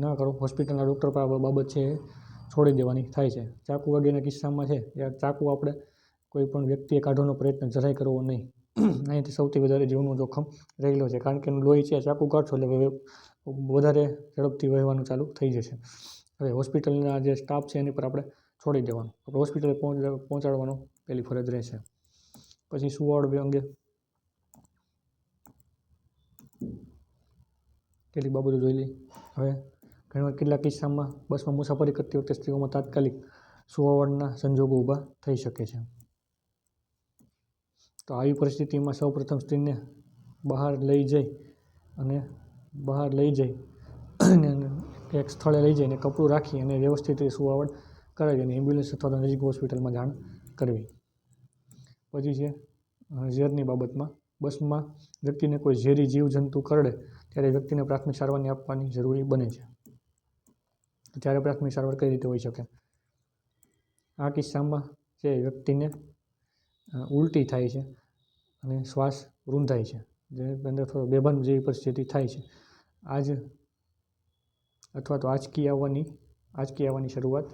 ના કરો. હોસ્પિટલના ડૉક્ટર પર આ બાબત છે એ છોડી દેવાની થાય છે. ચાકુ વાગ્યાના કિસ્સામાં છે એ ચાકુ આપણે કોઈ પણ વ્યક્તિએ કાઢવાનો પ્રયત્ન જરાય કરવો નહીં. અહીંથી સૌથી વધારે જીવનું જોખમ રહેલો છે, કારણ કે એનું લોહી છે ચાકુ કાઢશો એટલે વધારે ઝડપથી વહેવાનું ચાલુ થઈ જશે. હવે હોસ્પિટલના જે સ્ટાફ છે એની પર આપણે છોડી દેવાનું, આપણે હોસ્પિટલે પહોંચાડવાનો પહેલી ફરજ રહેશે. પછી સુવાવડ અંગે કેટલીક બાબતો જોઈ લઈએ. હવે ઘણીવાર કેટલાક કિસ્સામાં બસમાં મુસાફરી કરતી વખતે સ્ત્રીઓમાં તાત્કાલિક સુવાવડના સંજોગો ઊભા થઈ શકે છે. તો આવી પરિસ્થિતિમાં સૌપ્રથમ સ્ત્રીને બહાર લઈ જઈ અને એક સ્થળે લઈ જઈને કપડું રાખી અને વ્યવસ્થિત રીતે સુવાવડ કરાવી અને એમ્બ્યુલન્સ અથવા તો નજીક હોસ્પિટલમાં જાણ કરવી. પછી છે ઝેરની બાબતમાં, બસમાં વ્યક્તિને કોઈ ઝેરી જીવજંતુ કરડે ત્યારે વ્યક્તિને પ્રાથમિક સારવારની આપવાની જરૂરી બને છે. ત્યારે પ્રાથમિક સારવાર કઈ રીતે હોઈ શકે? આ કિસ્સામાં જે વ્યક્તિને ઉલટી થાય છે અને શ્વાસ રૂંધાય છે, જે અંદર થોડો બેભાન જેવી પરિસ્થિતિ થાય છે. આ જ અથવા તો આંચકી આવવાની શરૂઆત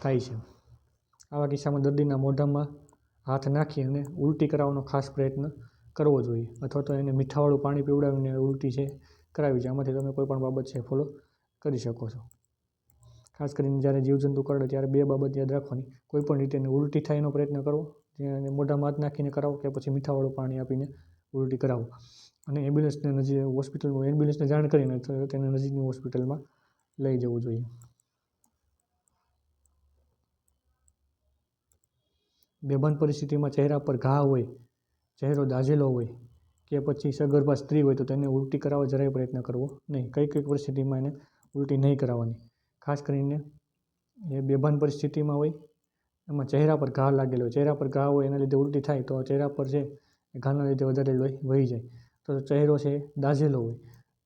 થાય છે. આવા કિસ્સામાં દર્દીના મોઢામાં હાથ નાખી અને ઉલટી કરાવવાનો ખાસ પ્રયત્ન કરવો જોઈએ, અથવા તો એને મીઠાવાળું પાણી પીવડાવીને ઉલટી છે કરાવી છે. આમાંથી તમે કોઈ પણ બાબત છે ફોલો કરી શકો છો. ખાસ કરીને જ્યારે જીવજંતુ કરડે ત્યારે 2 બાબત યાદ રાખવાની. કોઈ પણ રીતે એને ઉલટી થાય એનો પ્રયત્ન કરવો, એને મોઢામાં હાથ નાખીને કરાવો કે પછી મીઠાવાળું પાણી આપીને ઉલટી કરાવો. અને એમ્બ્યુલન્સને જાણ કરીને તેને નજીકની હોસ્પિટલમાં લઈ જવું જોઈએ. બેભાન પરિસ્થિતિમાં ચહેરા પર ઘા હોય, ચહેરો દાઝેલો હોય કે પછી સગર્ભા સ્ત્રી હોય તો તેને ઉલટી કરાવવા જરાય પ્રયત્ન કરવો નહીં. કઈ પરિસ્થિતિમાં એને ઉલટી નહીં કરાવવાની. ખાસ કરીને એ બેભાન પરિસ્થિતિમાં હોય, એમાં ચહેરા પર ઘા લાગેલો હોય, ચહેરા પર ઘા હોય એના લીધે ઉલટી થાય તો ચહેરા પર છે એ ઘાના લીધે વધારે લોહી વહી જાય. તો ચહેરો છે દાઝેલો હોય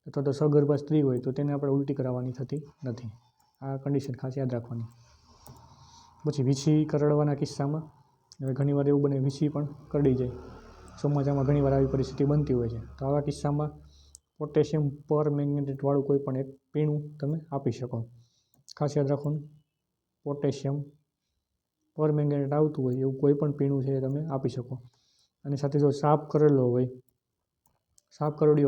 અથવા તો સગર્ભા સ્ત્રી હોય તો તેને આપણે ઉલટી કરાવવાની થતી નથી. આ કન્ડિશન ખાસ યાદ રાખવાની. પછી વીછી કરડવાના કિસ્સામાં હવે ઘણીવાર એવું બને વીછી પણ કરડી જાય. ચોમાસામાં ઘણીવાર આવી પરિસ્થિતિ બનતી હોય છે. તો આવા કિસ્સામાં પોટેશિયમ પરમેંગનેટવાળું કોઈ પણ એક પીણું તમે આપી શકો. ખાસ યાદ રાખવાનું, પોટેશિયમ પરમેંગનેટ આવતું હોય એવું કોઈ પણ પીણું છે એ તમે આપી શકો. અને સાથે જો સાપ કરડ્યો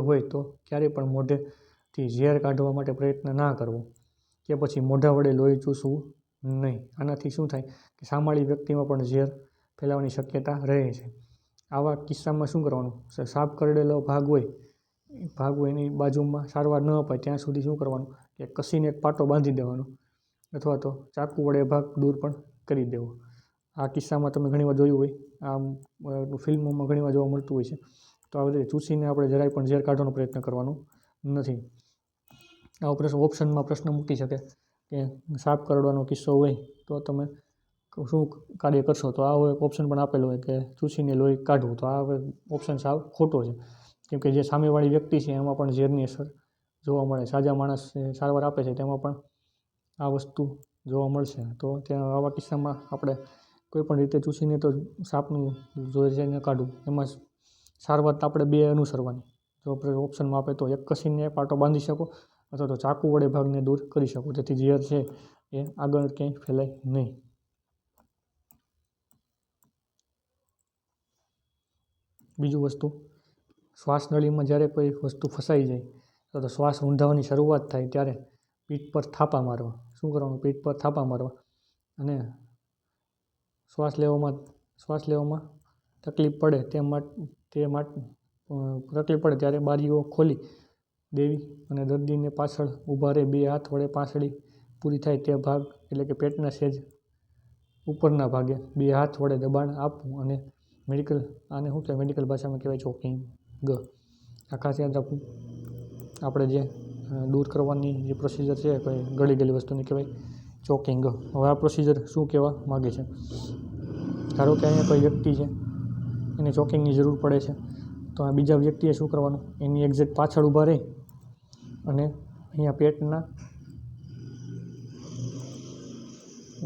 હોય તો ક્યારેય પણ મોઢેથી ઝેર કાઢવા માટે પ્રયત્ન ના કરવો કે પછી મોઢા વડે લોહી ચૂસવું નહીં. આનાથી શું થાય કે સામાળી વ્યક્તિમાં પણ ઝેર ફેલાવાની શક્યતા રહે છે. આવા કિસ્સામાં શું કરવાનું, સાપ કરડેલો ભાગ હોય એની બાજુમાં સારવાર ન અપાય ત્યાં સુધી શું કરવાનું કે કસીને એક પાટો બાંધી દેવાનો અથવા તો ચાકુ વડે ભાગ દૂર પણ કરી દેવો. આ કિસ્સામાં તમે ઘણીવાર જોયું હોય, આ ફિલ્મોમાં ઘણીવાર જોવા મળતું હોય છે. તો આવી રીતે ચૂસીને આપણે જરાય પણ ઝેર કાઢવાનો પ્રયત્ન કરવાનો નથી. આ ઓપ્શનમાં પ્રશ્ન મૂકી શકે કે સાપ કરડવાનો કિસ્સો હોય તો તમે શું કાર્ય કરશો. તો આ ઓપ્શન પણ આપેલો હોય કે ચૂસીને લોહી કાઢવું. તો આ ઓપ્શન સાવ ખોટો છે, કેમ કે જે સામેવાળી વ્યક્તિ છે એમાં પણ ઝેરની અસર જોવા મળે. સાજા માણસ સારવાર આપે છે તેમાં પણ આ વસ્તુ જોવા મળશે. તો ત્યાં આવા કિસ્સામાં આપણે કોઈ પણ રીતે ચૂસીને તો સાપનું ઝેર કાઢવું. એમાં સારવાર તો આપણે 2 અનુસરવાની. જો ઓપ્શનમાં આપે તો એક કસીને પાટો બાંધી શકો અથવા તો ચાકુ વડે ભાગને દૂર કરી શકો, જેથી ઝેર છે એ આગળ ક્યાંય ફેલાય નહીં. બીજું વસ્તુ, શ્વાસનળીમાં જ્યારે કોઈ વસ્તુ ફસાઈ જાય તો શ્વાસ રૂંધાવાની શરૂઆત થાય ત્યારે પીઠ પર થાપા મારવા. શું કરવાનું, પીઠ પર થાપા મારવા. અને શ્વાસ લેવામાં તકલીફ પડે ત્યારે બારીઓ ખોલી દેવી અને દર્દીને પાછળ ઊભા રહી 2 હાથ વડે પાંસળી પૂરી થાય તે ભાગ એટલે કે પેટના સેજ ઉપરના ભાગે 2 હાથ વડે દબાણ આપવું. અને મેડિકલ ભાષામાં કહેવાય ચોકિંગ. આ ખાસ યાદ રાખવું. આપણે જે દૂર કરવાની જે પ્રોસિજર છે કોઈ ગળી ગયેલી વસ્તુને કહેવાય ચોકિંગ. હવે આ પ્રોસિજર શું કહેવા માગે છે, ધારો કે અહીંયા કોઈ વ્યક્તિ છે એને ચોકિંગની જરૂર પડે છે, તો આ બીજા વ્યક્તિએ શું કરવાનું, એની એક્ઝેક્ટ પાછળ ઊભા રહી અને અહીંયા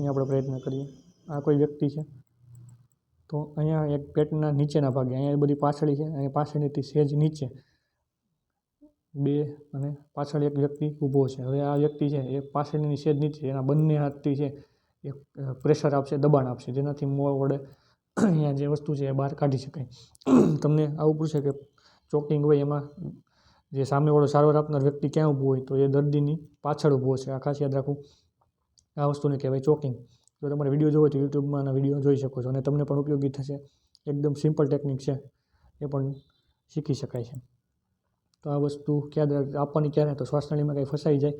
આપણે પ્રયત્ન કરીએ. આ કોઈ વ્યક્તિ છે તો અહીંયા એક પેટના નીચેના ભાગે, અહીંયા બધી પાછળી છે, અહીંયા પાછળથી સેજ નીચે 2 અને પાછળ એક વ્યક્તિ ઊભો છે. હવે આ વ્યક્તિ છે એ પાછળની સેજ નીચે એના બંને હાથથી છે એક પ્રેશર આપશે, દબાણ આપશે, જેનાથી મોં વડે અહીંયા જે વસ્તુ છે એ બહાર કાઢી શકાય. તમને આવું પૂછે કે ચોકિંગ હોય એમાં જે સામેવાળો સારવાર આપનાર વ્યક્તિ ક્યાં ઊભો હોય, તો એ દર્દીની પાછળ ઊભો છે. આ ખાસ યાદ રાખવું. આ વસ્તુને કહેવાય ચોકિંગ. જો તમારે વિડીયો જોવો તો યુટ્યુબમાં આના વિડીયો જોઈ શકો છો અને તમને પણ ઉપયોગી થશે. એકદમ સિમ્પલ ટેકનિક છે, એ પણ શીખી શકાય છે. તો આ વસ્તુ ક્યારે આપવાની, ક્યારે તો શ્વાસનળીમાં કંઈ ફસાઈ જાય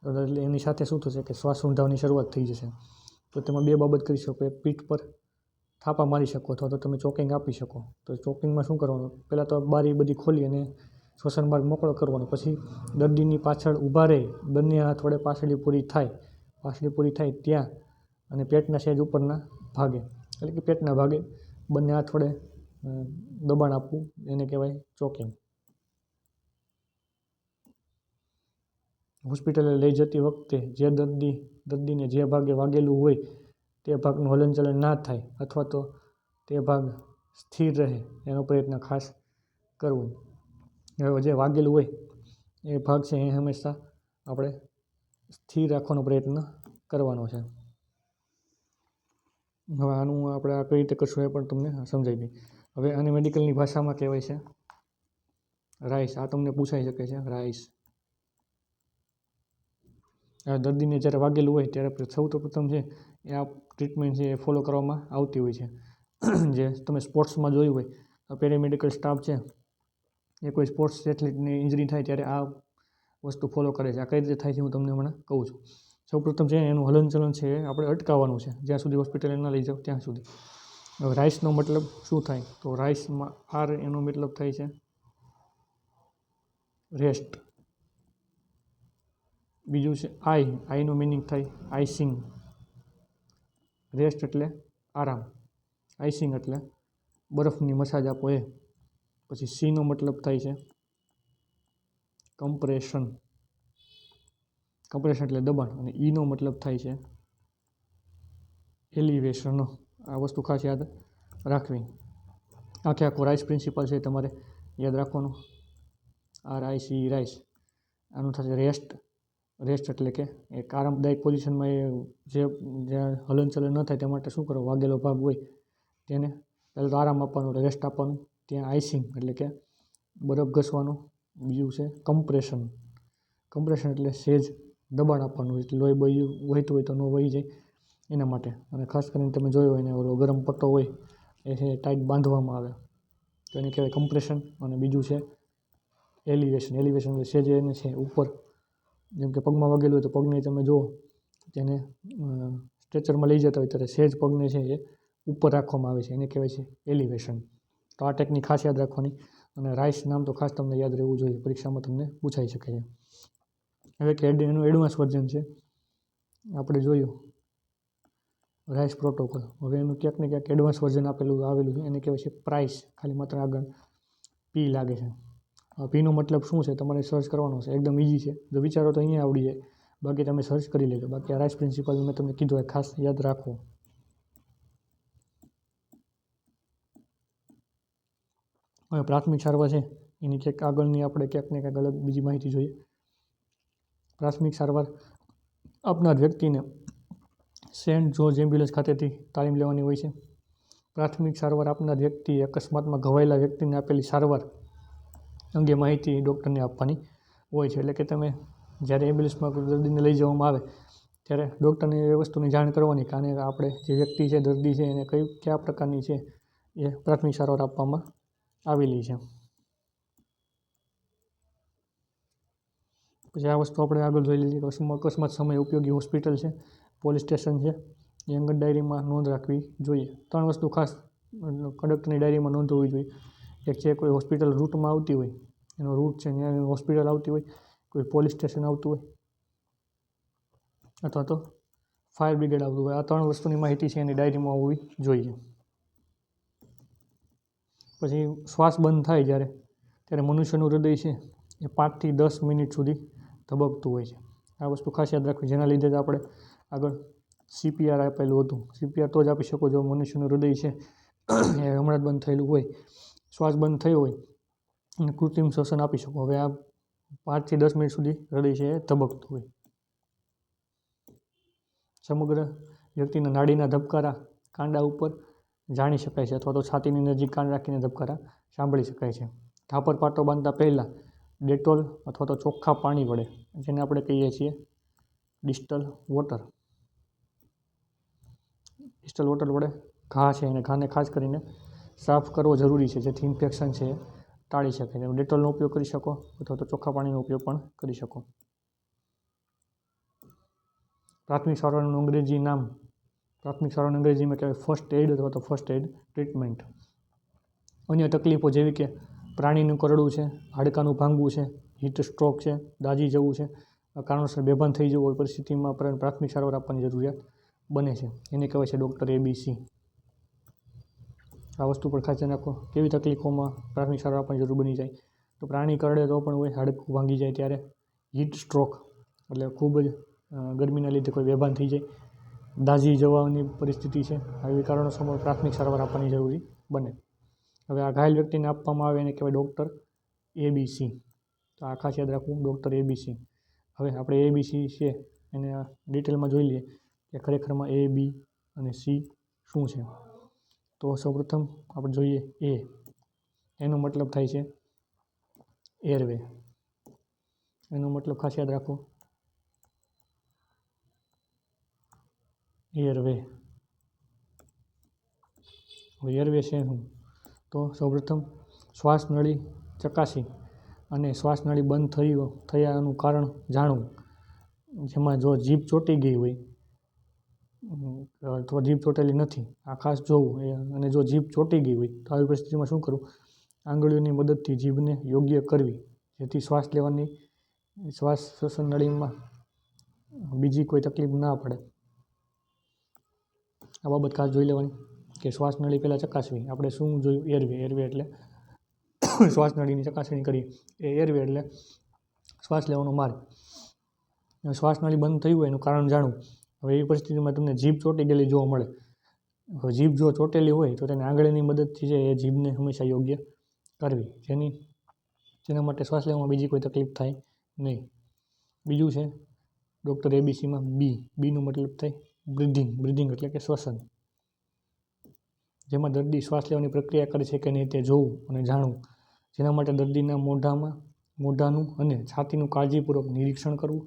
એટલે એની સાથે શું થશે કે શ્વાસ રૂંધાવાની શરૂઆત થઈ જશે. તો તેમાં 2 બાબત કરી શકો. એક, પીઠ પર થાપા મારી શકો અથવા તો તમે ચોકિંગ આપી શકો. તો ચોકિંગમાં શું કરવાનું, પહેલાં તો બારી બધી ખોલી અને શ્વસન માર્ગ મોકળો કરવાનો. પછી દર્દીની પાછળ ઊભા રહી બંને હાથ વડે પાછળી પૂરી થાય ત્યાં અને પેટના સહેજ ઉપરના ભાગે એટલે કે પેટના ભાગે બંને હાથ વડે દબાણ આપવું, એને કહેવાય ચોકિંગ. હોસ્પિટલે લઈ જતી વખતે જે દર્દીને જે ભાગે વાગેલું હોય તે ભાગનું હલનચલન ના થાય અથવા તો તે ભાગ સ્થિર રહે એનો પ્રયત્ન ખાસ કરવો. હવે જે વાગેલું હોય એ ભાગ છે એ હંમેશા આપણે સ્થિર રાખવાનો પ્રયત્ન કરવાનો છે. હવે આનું આપણે આ કઈ રીતે કરશું એ પણ તમને સમજાવી દઈએ. હવે આને મેડિકલની ભાષામાં કહેવાય છે રાઈસ. આ તમને પૂછાઈ શકે છે રાઈસ. આ દર્દીને જ્યારે વાગેલું હોય ત્યારે સૌપ્રથમ છે એ આ ટ્રીટમેન્ટ છે એ ફોલો કરવામાં આવતી હોય છે. જે તમે સ્પોર્ટ્સમાં જોયું હોય પેરામેડિકલ સ્ટાફ છે એ કોઈ સ્પોર્ટ્સ એથ્લીટની ઇન્જરી થાય ત્યારે આ વસ્તુ ફોલો કરે છે. આ કઈ રીતે થાય છે હું તમને હમણાં કહું છું. સૌપ્રથમ છે એનું હલનચલન છે એ આપણે અટકાવવાનું છે જ્યાં સુધી હોસ્પિટલે ન લઈ જાઓ ત્યાં સુધી. હવે રાઈસનો મતલબ શું થાય? તો રાઈસમાં આર એનો મતલબ થાય છે રેસ્ટ. બીજું છે આઈનો મિનિંગ થાય આઈસિંગ. રેસ્ટ એટલે આરામ, આઈસિંગ એટલે બરફની મસાજ આપો એ. પછી સીનો મતલબ થાય છે કમ્પ્રેશન. કમ્પ્રેશન એટલે દબાણ. અને ઈનો મતલબ થાય છે એલિવેશન. આ વસ્તુ ખાસ યાદ રાખવી. આખો રાઈસ પ્રિન્સિપલ છે તમારે યાદ રાખવાનું. RICE rice. આનું થશે રેસ્ટ. રેસ્ટ એટલે કે એક આરામદાયક પોઝિશનમાં એ જ્યાં હલનચલન ન થાય તે માટે શું કરો? વાગેલો ભાગ હોય તેને પહેલાં તો આરામ આપવાનો, રેસ્ટ આપવાનું. ત્યાં આઈસિંગ એટલે કે બરફ ઘસવાનું. બીજું છે કમ્પ્રેશન. કમ્પ્રેશન એટલે સેજ દબાણ આપવાનું, એટલે લોહી વહેતું હોય તો ન વહી જાય એના માટે. અને ખાસ કરીને તમે જોયો હોય ને ઓલો ગરમ પટ્ટો હોય એ છે ટાઈટ બાંધવામાં આવે તો એને કહેવાય કમ્પ્રેશન. અને બીજું છે એલિવેશન. એલિવેશન એટલે સેજ એને છે ઉપર, જેમ કે પગમાં વાગેલું હોય તો પગને તમે જુઓ તેને સ્ટ્રેચરમાં લઈ જતા હોય ત્યારે સેજ પગને છે એ ઉપર રાખવામાં આવે છે, એને કહેવાય છે એલિવેશન. તો આ ટેકનિક ખાસ યાદ રાખવાની. અને રાઈસ નામ તો ખાસ તમને યાદ રહેવું જોઈએ, પરીક્ષામાં તમને પૂછાઈ શકે છે. હવે કે એનું એડવાન્સ વર્ઝન છે આપણે જોયું રાઈસ પ્રોટોકોલ. હવે એનું ક્યાંક ને ક્યાંક એડવાન્સ વર્ઝન આવેલું છે, એને કહેવાય છે પ્રાઇસ. ખાલી માત્ર આગળ પી લાગે છે. પીનો મતલબ શું છે તમારે સર્ચ કરવાનો છે, એકદમ ઇઝી છે. જો વિચારો તો અહીંયા આવડી જાય, બાકી તમે સર્ચ કરી લેજો. બાકી આ રાઈસ પ્રિન્સિપલ મેં તમને કીધું એ ખાસ યાદ રાખો. હવે પ્રાથમિક સારવાર છે એની ક્યાંક આગળની આપણે ક્યાંક ને ક્યાંક અલગ બીજી માહિતી જોઈએ. પ્રાથમિક સારવાર આપનાર વ્યક્તિને સેન્ટ જ્યોર્જ એમ્બ્યુલન્સ ખાતેથી તાલીમ લેવાની હોય છે. પ્રાથમિક સારવાર આપનાર વ્યક્તિએ અકસ્માતમાં ઘવાયેલા વ્યક્તિને આપેલી સારવાર અંગે માહિતી ડૉક્ટરને આપવાની હોય છે. એટલે કે તમે જ્યારે એમ્બ્યુલન્સમાં કોઈ દર્દીને લઈ જવામાં આવે ત્યારે ડૉક્ટરને એ વસ્તુની જાણ કરવાની કે આને આપણે જે વ્યક્તિ છે દર્દી છે એને કયા પ્રકારની છે એ પ્રાથમિક સારવાર આપવામાં આવેલી છે. પછી આ વસ્તુ આપણે આગળ જોઈ લઈએ. અકસ્માત સમયે ઉપયોગી હોસ્પિટલ છે, પોલીસ સ્ટેશન છે, એ અંગત ડાયરીમાં નોંધ રાખવી જોઈએ. 3 વસ્તુ ખાસ કંડક્ટરની ડાયરીમાં નોંધ હોવી જોઈએ. એક છે કોઈ હોસ્પિટલ રૂટમાં આવતી હોય, એનો રૂટ છે ત્યાં હોસ્પિટલ આવતી હોય, કોઈ પોલીસ સ્ટેશન આવતું હોય અથવા તો ફાયર બ્રિગેડ આવતું હોય. આ 3 વસ્તુની માહિતી છે એની ડાયરીમાં હોવી જોઈએ. પછી શ્વાસ બંધ થાય ત્યારે મનુષ્યનું હૃદય છે એ 5 થી 10 મિનિટ સુધી ધબકતું હોય છે. આ વસ્તુ ખાસ યાદ રાખવી, જેના લીધે જ આપણે આગળ CPR આપેલું હતું. CPR તો જ આપી શકો જો મનુષ્યનું હૃદય છે એ હમણાં જ બંધ થયેલું હોય, શ્વાસ બંધ થયો હોય અને કૃત્રિમ શ્વસન આપી શકો. હવે આ 5 થી 10 મિનિટ સુધી હૃદય છે એ ધબકતું હોય. સમગ્ર વ્યક્તિના નાડીના ધબકારા કાંડા ઉપર જાણી શકાય છે અથવા તો છાતીની નજીક કાન રાખીને ધબકારા સાંભળી શકાય છે. થાપર પાટો બાંધતા પહેલાં ડેટોલ અથવા તો ચોખ્ખા પાણી વડે, જેને આપણે કહીએ છીએ ડિસ્ટલ વોટર વડે ઘા છે અને ઘાને ખાસ કરીને સાફ કરવો જરૂરી છે, જેથી ઇન્ફેક્શન છે એ ટાળી શકે છે. ડેટોલનો ઉપયોગ કરી શકો અથવા તો ચોખ્ખા પાણીનો ઉપયોગ પણ કરી શકો. પ્રાથમિક સારવારનું અંગ્રેજી નામ, પ્રાથમિક સારવારનું અંગ્રેજીમાં કહેવાય ફર્સ્ટ એડ અથવા તો ફર્સ્ટ એડ ટ્રીટમેન્ટ. અન્ય તકલીફો જેવી કે પ્રાણીનું કરડવું છે, હાડકાનું ભાંગવું છે, હીટ સ્ટ્રોક છે, દાઝી જવું છે, કારણોસર બેભાન થઈ જવું હોય પરિસ્થિતિમાં પ્રાથમિક સારવાર આપવાની જરૂરિયાત બને છે, એને કહેવાય છે ડૉક્ટર ABC. આ વસ્તુ પર ખાસ ધ્યાન રાખો. કેવી તકલીફોમાં પ્રાથમિક સારવાર આપવાની જરૂર બની જાય? તો પ્રાણી કરડે તો પણ હોય, હાડકું ભાંગી જાય ત્યારે, હીટ સ્ટ્રોક એટલે ખૂબ જ ગરમીના લીધે કોઈ બેભાન થઈ જાય, દાઝી જવાની પરિસ્થિતિ છે, આવી કારણોસર પ્રાથમિક સારવાર આપવાની જરૂરી બને. હવે આ ઘાયલ વ્યક્તિને આપવામાં આવે એને કહેવાય ડૉક્ટર ABC. તો આ ખાસ યાદ રાખવું, ડૉક્ટર ABC. હવે આપણે ABC છે એને ડિટેલમાં જોઈ લઈએ કે ખરેખરમાં A, B અને C શું છે. તો સૌપ્રથમ આપણે જોઈએ એનો મતલબ થાય છે એરવે. એનો મતલબ ખાસ યાદ રાખો, એરવે. હવે એરવે છે શું? તો સૌપ્રથમ શ્વાસ નળી ચકાસી અને શ્વાસ નળી બંધ થયાનું કારણ જાણવું. જેમાં જો જીભ ચોંટી ગઈ હોય અથવા જીભ ચોંટેલી નથી, આ ખાસ જોવું. અને જો જીભ ચોંટી ગઈ હોય તો આવી પરિસ્થિતિમાં શું કરવું? આંગળીઓની મદદથી જીભને યોગ્ય કરવી, જેથી શ્વાસ શ્વસન નળીમાં બીજી કોઈ તકલીફ ના પડે. આ બાબત ખાસ જોઈ લેવાની કે શ્વાસ નળી પહેલાં ચકાસવી. આપણે શું જોયું? એરવે એટલે શ્વાસ નળીની ચકાસણી કરીએ. એરવે એટલે શ્વાસ લેવાનો માર્ગ. શ્વાસ નળી બંધ થઈ હોય એનું કારણ જાણવું. હવે એવી પરિસ્થિતિમાં તમને જીભ ચોંટી ગયેલી જોવા મળે. હવે જીભ જો ચોંટેલી હોય તો તેને આંગળીની મદદથી છે એ જીભને હંમેશા યોગ્ય કરવી, જેના માટે શ્વાસ લેવામાં બીજી કોઈ તકલીફ થાય નહીં. બીજું છે ડૉક્ટર ABCમાં બીનો મતલબ થાય બ્રીધિંગ એટલે કે શ્વસન. જેમાં દર્દી શ્વાસ લેવાની પ્રક્રિયા કરે છે કે નહીં તે જોવું અને જાણવું. જેના માટે દર્દીના મોઢાનું અને છાતીનું કાળજીપૂર્વક નિરીક્ષણ કરવું.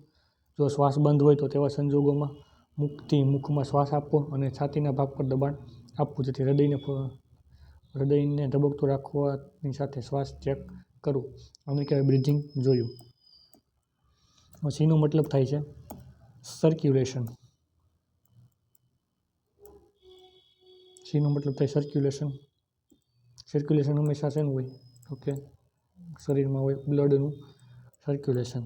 જો શ્વાસ બંધ હોય તો તેવા સંજોગોમાં મુખથી મુખમાં શ્વાસ આપવો અને છાતીના ભાગ પર દબાણ આપવું, જેથી હૃદયને ધબકતું રાખવાની સાથે શ્વાસ ચેક કરવું. આને કહેવાય બ્રીધિંગ જોયું. Cનો મતલબ થાય છે સર્ક્યુલેશન. Cનો મતલબ થાય સર્ક્યુલેશન. સર્ક્યુલેશન હંમેશા શેનું હોય? ઓકે, શરીરમાં હોય બ્લડનું સર્ક્યુલેશન.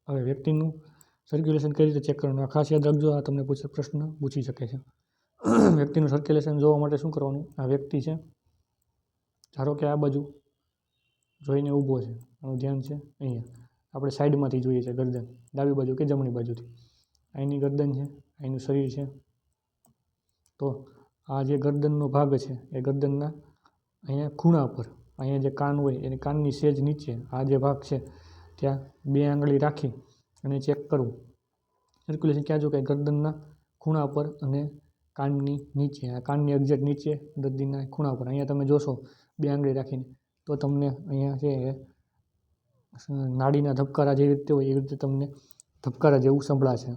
હવે વ્યક્તિનું સર્ક્યુલેશન કઈ રીતે ચેક કરવાનું? આ ખાસ યાદ રાખજો, આ તમને પ્રશ્ન પૂછી શકે છે. વ્યક્તિનું સર્ક્યુલેશન જોવા માટે શું કરવાનું? આ વ્યક્તિ છે, ધારો કે આ બાજુ જોઈને ઊભો છે, આનું ધ્યાન છે અહીંયા. આપણે સાઈડમાંથી જોઈએ છે ગરદન, ડાબી બાજુ કે જમણી બાજુથી. અહીંની ગરદન છે, અહીંનું શરીર છે. તો આ જે ગરદનનો ભાગ છે એ ગરદનના અહીંયા ખૂણા પર, અહીંયા જે કાન હોય એની કાનની સેજ નીચે આ જે ભાગ છે ત્યાં 2 આંગળી રાખી અને ચેક કરવું. સર્ક્યુલેશન ક્યાં જો કે ગરદનના ખૂણા પર અને કાનની નીચે, આ કાનની એક્ઝેક્ટ નીચે દર્દીના ખૂણા પર. અહીંયા તમે જોશો 2 આંગળી રાખીને તો તમને અહીંયા છે નાડીના ધબકારા જેવી રીતે હોય એવી રીતે તમને ધબકારા જેવું સંભળાશે.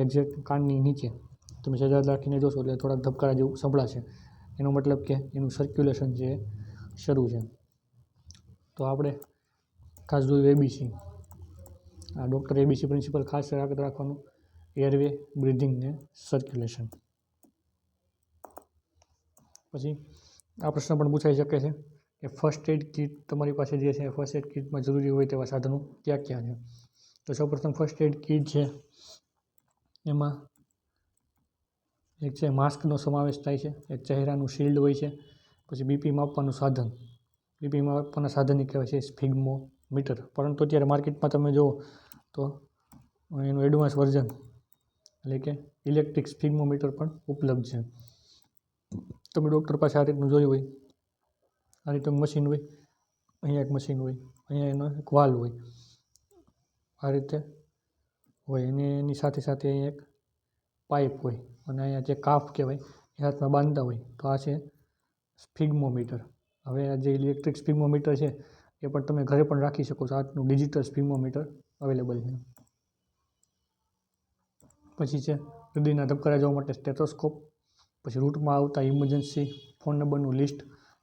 એક્ઝેક્ટ કાનની નીચે તમે સજા રાખીને જોશો એટલે થોડાક ધબકારા જેવું સંભળાશે. એનો મતલબ કે એનું સર્ક્યુલેશન જે શરૂ છે. તો આપણે ખાસ જોયું ABC. આ ડૉક્ટર ABC પ્રિન્સિપલ ખાસ યાદ રાખવાનું: એરવે, બ્રીધિંગ ને સર્ક્યુલેશન. પછી આ પ્રશ્ન પણ પૂછાઈ શકે છે કે ફર્સ્ટ એડ કિટ તમારી પાસે જે છે, ફર્સ્ટ એડ કિટમાં જરૂરી હોય તેવા સાધનો ક્યાં ક્યાં છે? તો સૌપ્રથમ ફર્સ્ટ એડ કિટ છે એમાં એક છે માસ્કનો સમાવેશ થાય છે, એક ચહેરાનું શિલ્ડ હોય છે, પછી BP માપવાનું સાધન. BP માપવાના સાધનને કહેવાય છે સ્ફિગ્મોમીટર. પરંતુ અત્યારે માર્કેટમાં તમે જુઓ તો એનું એડવાન્સ વર્ઝન એટલે કે ઇલેક્ટ્રિક સ્ફિગ્મોમીટર પણ ઉપલબ્ધ છે. તમે ડૉક્ટર પાસે આ રીતનું જોયું હોય, આ રીતનું મશીન હોય, અહીંયા એક મશીન હોય, અહીંયા એનો એક વાલ હોય, આ રીતે હોય, અને એની સાથે સાથે અહીંયા એક પાઇપ હોય, અને અહીંયા જે કાફ કહેવાય એ હાથમાં બાંધતા હોય. તો આ છે સ્ફિગ્મોમીટર. હવે આ જે ઇલેક્ટ્રિક સ્ફિગ્મોમીટર છે એ પણ તમે ઘરે પણ રાખી શકો છો. આજનું ડિજિટલ સ્ફિગ્મોમીટર અવેલેબલ છે. પછી છે હૃદયના ધબકારા જોવા માટે સ્ટેથોસ્કોપ. પછી રૂટમાં આવતા ઇમરજન્સી ફોન નંબરનું લિસ્ટ,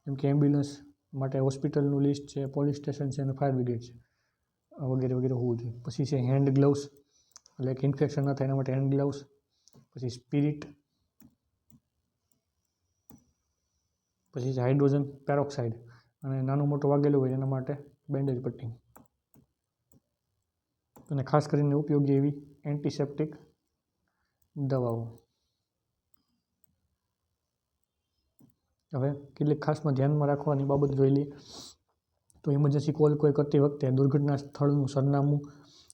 જેમ કે એમ્બ્યુલન્સ માટે હોસ્પિટલનું લિસ્ટ છે, પોલીસ સ્ટેશન છે અને ફાયર બ્રિગેડ છે, વગેરે વગેરે હોવું જોઈએ. પછી છે હેન્ડ ગ્લવ્સ, એટલે કે ઇન્ફેક્શન ન થાય એના માટે હેન્ડ ગ્લવ્સ. પછી સ્પિરિટ. પછી છે હાઇડ્રોજન પેરોક્સાઇડ, અને નાનું મોટું વાગેલું હોય એના માટે બેન્ડેજ પટ્ટી. અને ખાસ કરીને ઉપયોગી એવી એન્ટિસેપ્ટિક દવાઓ. હવે કેટલીક ખાસમાં ધ્યાનમાં રાખવાની બાબત જોઈ લઈએ. તો ઇમરજન્સી કોલ કોઈ કરતી વખતે દુર્ઘટના સ્થળનું સરનામું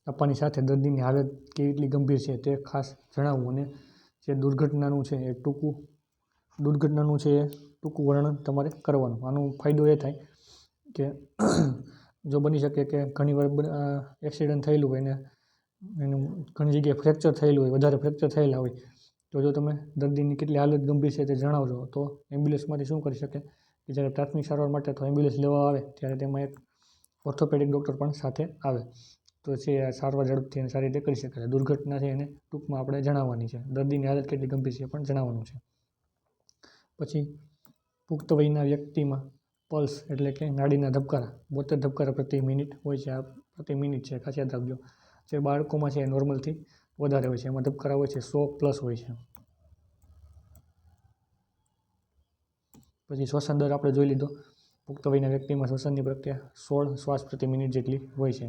આપવાની સાથે દર્દીની હાલત કેટલી ગંભીર છે તે ખાસ જણાવવું. અને જે દુર્ઘટનાનું છે એ ટૂંકું વર્ણન તમારે કરવાનું. આનો ફાયદો એ થાય કે જો બની શકે કે ઘણીવાર એક્સિડન્ટ થયેલું હોય ને એનું ઘણી જગ્યાએ ફ્રેક્ચર થયેલું હોય, વધારે ફ્રેક્ચર થયેલા હોય, તો જો તમે દર્દીની કેટલી હાલત ગંભીર છે તે જણાવજો તો એમ્બ્યુલન્સમાંથી શું કરી શકે કે જ્યારે પ્રાથમિક સારવાર માટે તો એમ્બ્યુલન્સ લેવા આવે ત્યારે તેમાં એક ઓર્થોપેડિક ડૉક્ટર પણ સાથે આવે, તો છે આ સારવાર ઝડપથી અને સારી રીતે કરી શકાય. દુર્ઘટના છે એને ટૂંકમાં આપણે જણાવવાની છે, દર્દીની હાલત કેટલી ગંભીર છે એ પણ જણાવવાનું છે. પછી પુખ્ત વયના વ્યક્તિમાં પલ્સ એટલે કે નાડીના ધબકારા 72 ધબકારા પ્રતિ મિનિટ હોય છે. આ પ્રતિ મિનિટ છે, ખાસ યાદ રાખજો. જે બાળકોમાં છે એ નોર્મલથી વધારે હોય છે, એમાં ધબકારા હોય છે 100+ હોય છે. પછી શ્વસન દર આપણે જોઈ લીધો. પુખ્ત વયના વ્યક્તિમાં શ્વસનની પ્રક્રિયા 16 શ્વાસ પ્રતિ મિનિટ જેટલી હોય છે.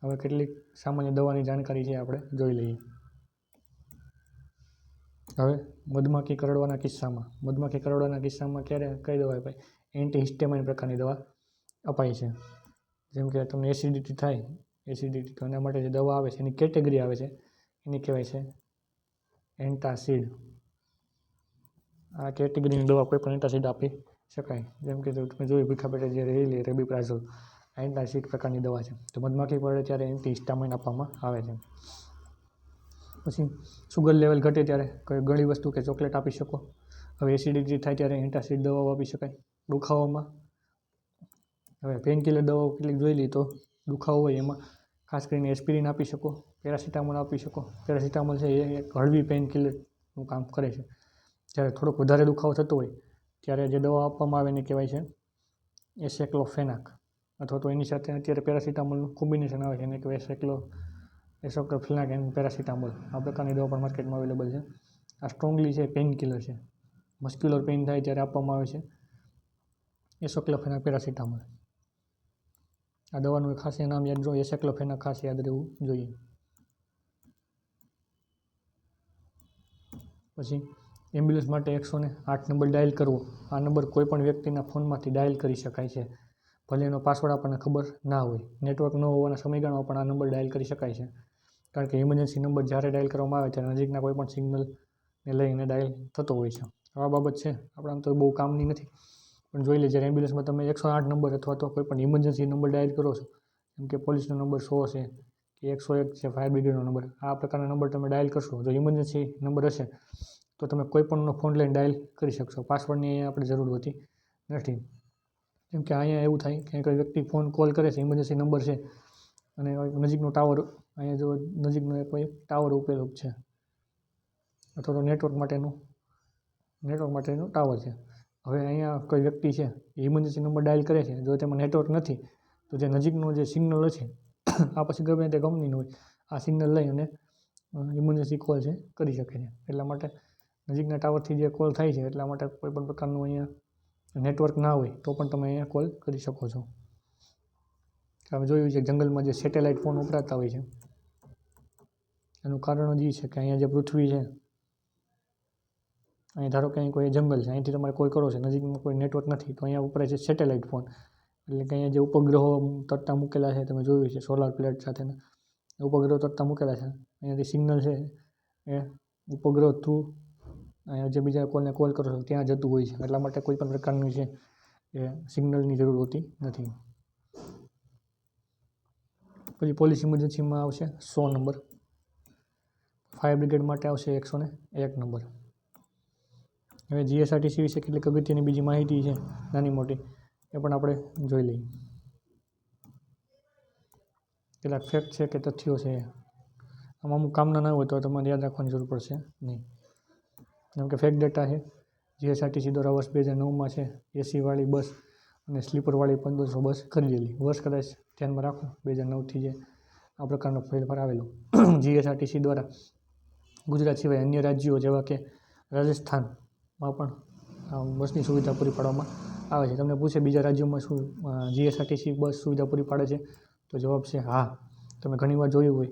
હવે કેટલીક સામાન્ય દવાની જાણકારી છે આપણે જોઈ લઈએ. હવે મધમાખી કરડવાના કિસ્સામાં ક્યારે કઈ દવા અપાય? એન્ટીહિસ્ટેમાઇન પ્રકારની દવા અપાય છે. જેમ કે તમને એસિડિટી થાય, તો એના માટે જે દવા આવે છે એની કેટેગરી આવે છે, એની કહેવાય છે એન્ટાસિડ. આ કેટેગરીની દવા કોઈ પણ એન્ટાસિડ આપી શકાય. જેમ કે તમે જોયું ભૂખ્યા પેટે જે રહેલી રેબીપ્રાઝોલ, આ એન્ટાસિડ પ્રકારની દવા છે. તો મધમાખી કરડે ત્યારે એન્ટીહિસ્ટામાઇન આપવામાં આવે છે. પછી સુગર લેવલ ઘટે ત્યારે કોઈ ગળી વસ્તુ કે ચોકલેટ આપી શકો. હવે એસિડિટી થાય ત્યારે એન્ટાસિડ દવાઓ આપી શકાય. દુખાવામાં હવે પેઇનકિલર દવાઓ કેટલીક જોઈ લઈએ તો દુખાવો હોય એમાં ખાસ કરીને એસ્પિરિન આપી શકો, પેરાસિટામોલ આપી શકો. પેરાસિટામોલ છે એ એક હળવી પેઇનકિલરનું કામ કરે છે. જ્યારે થોડોક વધારે દુખાવો થતો હોય ત્યારે જે દવા આપવામાં આવે એને કહેવાય છે એસેક્લોફેનાક, અથવા તો એની સાથે અત્યારે પેરાસિટામોલનું કોમ્બિનેશન આવે છે એને કહેવાય એસેક્લોફેનાક એન્ડ પેરાસિટામોલ. આ પ્રકારની દવા પણ માર્કેટમાં અવેલેબલ છે. આ સ્ટ્રોંગલી છે પેઇનકિલર છે. મસ્ક્યુલર પેઇન થાય ત્યારે આપવામાં આવે છે એસેક્લોફેનાક પેરાસિટામોલ. આ દવાનું ખાસ નામ યાદ રહો, એસેક્લોફેનાક ખાસ યાદ રહેવું જોઈએ. પછી એમ્બ્યુલન્સ માટે 108 નંબર ડાયલ કરવો. આ નંબર કોઈપણ વ્યક્તિના ફોનમાંથી ડાયલ કરી શકાય છે, ભલે એનો પાસવર્ડ આપણને ખબર ના હોય. નેટવર્ક ન હોવાના સમયગાળામાં પણ આ નંબર ડાયલ કરી શકાય છે, કારણ કે ઇમરજન્સી નંબર જ્યારે ડાયલ કરવામાં આવે ત્યારે નજીકના કોઈપણ સિગ્નલને લઈને ડાયલ થતો હોય છે. આ બાબત છે આપણા તો બહુ કામની નથી, પણ જોઈ લે જ્યારે એમ્બ્યુલન્સમાં તમે 108 નંબર અથવા તો કોઈપણ ઇમરજન્સી નંબર ડાયલ કરો છો, જેમ કે પોલીસનો નંબર 100 છે કે 101 છે, ફાયર બ્રિગેડનો નંબર, આ પ્રકારના નંબર તમે ડાયલ કરશો, જો ઇમરજન્સી નંબર હશે તો તમે કોઈપણનો ફોન લઈને ડાયલ કરી શકશો. પાસવર્ડની અહીંયા આપણે જરૂર હોતી નથી. કેમ કે અહીંયા એવું થાય કે કોઈ વ્યક્તિ ફોન કોલ કરે છે, ઇમરજન્સી નંબર છે અને નજીકનો ટાવર, અહીંયા જો નજીકનો કોઈ ટાવર ઉપેલો છે અથવા તો નેટવર્ક માટેનું ટાવર છે. હવે અહીંયા કોઈ વ્યક્તિ છે એ ઇમરજન્સી નંબર ડાયલ કરે છે, જો તેમાં નેટવર્ક નથી તો જે નજીકનો જે સિગ્નલ છે આ પછી ગમે તે કંપનીનું હોય, આ સિગ્નલ લઈ અને ઇમરજન્સી કોલ છે કરી શકે છે. એટલા માટે નજીકના ટાવરથી જે કોલ થાય છે એટલા માટે કોઈપણ પ્રકારનું અહીંયા નેટવર્ક ના હોય તો પણ તમે અહીંયા કોલ કરી શકો છો. આપણે જોયું છે જંગલમાં જે સેટેલાઇટ ફોન વપરાતા હોય છે, એનું કારણ જ એ છે કે અહીંયા જે પૃથ્વી છે, અહીં ધારો કે અહીં કોઈ જંગલ છે, અહીંથી તમારે કોલ કરો છે, નજીકમાં કોઈ નેટવર્ક નથી, તો અહીંયા વપરાય છે સેટેલાઇટ ફોન. એટલે કે અહીંયા જે ઉપગ્રહો તરતા મૂકેલા છે, તમે જોયું છે સોલાર પ્લેટ સાથેના ઉપગ્રહો તરતા મૂકેલા છે, અહીંયાથી સિગ્નલ છે એ ઉપગ્રહ થ્રુ અહીંયા જે બીજા કોલને કોલ કરો છો ત્યાં જતું હોય છે. એટલા માટે કોઈ પણ પ્રકારનું છે એ સિગ્નલની જરૂર હોતી નથી. પછી પોલીસ ઇમરજન્સીમાં આવશે 100 નંબર, ફાયર બ્રિગેડ માટે આવશે 101 નંબર. હવે જીએસઆરટીસી વિશે કેટલીક અગત્યની બીજી માહિતી છે નાની મોટી, એ પણ આપણે જોઈ લઈએ. કેટલાક ફેક્ટ છે કે તથ્યો છે, આમાં અમુક કામના ના હોય તો તમારે યાદ રાખવાની જરૂર પડશે નહીં. જેમ કે ફેક્ટ ડેટા છે, જીએસઆરટીસી દ્વારા વર્ષ 2009માં છે એસીવાળી બસ અને સ્લીપરવાળી 1500 બસ ખરીદેલી. વર્ષ કદાચ ધ્યાનમાં રાખો 2009થી જે આ પ્રકારનો ફેરફાર આવેલો. જીએસઆરટીસી દ્વારા ગુજરાત સિવાય અન્ય રાજ્યો જેવા કે રાજસ્થાનમાં પણ બસની સુવિધા પૂરી પાડવામાં આવે છે. તમને પૂછે બીજા રાજ્યોમાં શું જીએસઆરટીસી બસ સુવિધા પૂરી પાડે છે, તો જવાબ છે હા. તમે ઘણીવાર જોયું હોય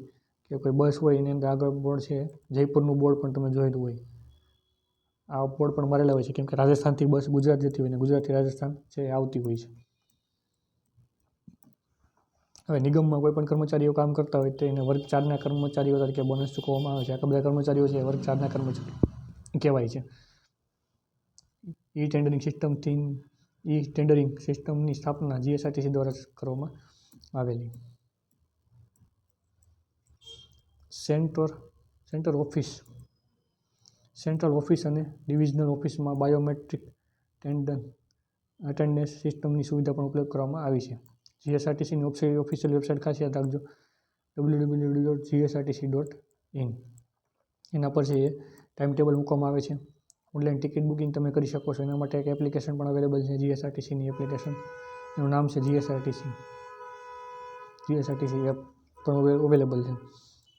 કે કોઈ બસ હોય એની અંદર આગળ બોર્ડ છે, જયપુરનું બોર્ડ પણ તમે જોયેલું હોય. આ બોર્ડ પણ મારેલા હોય છે કેમ કે રાજસ્થાનથી બસ ગુજરાત જતી હોય ને ગુજરાતથી રાજસ્થાન છે આવતી હોય છે. હવે નિગમમાં કોઈ પણ કર્મચારીઓ કામ કરતા હોય તો એને વર્ગ 4ના કર્મચારીઓ તરીકે બોનસ ચૂકવવામાં આવે છે. આ બધા કર્મચારીઓ છે વર્ગ 4ના કર્મચારી કહેવાય છે. ઈ ટેન્ડરિંગ સિસ્ટમની સ્થાપના જીએસઆરટીસી દ્વારા કરવામાં આવેલી. સેન્ટ્રલ ઓફિસ અને ડિવિઝનલ ઓફિસમાં બાયોમેટ્રિક અટેન્ડન્સ સિસ્ટમની સુવિધા પણ ઉપલબ્ધ કરવામાં આવી છે. જીએસઆરટીસીની ઓફિશિયલ વેબસાઇટ ખાસ યાદ રાખજો, www.gsrtc.in. એના પર છે એ ટાઈમ ટેબલ મૂકવામાં આવે છે. ઓનલાઈન ટિકિટ બુકિંગ તમે કરી શકો છો. એના માટે એક એપ્લિકેશન પણ અવેલેબલ છે, જીએસઆરટીસીની એપ્લિકેશન. એનું નામ છે જીએસઆરટીસી એપ પણ અવેલેબલ છે.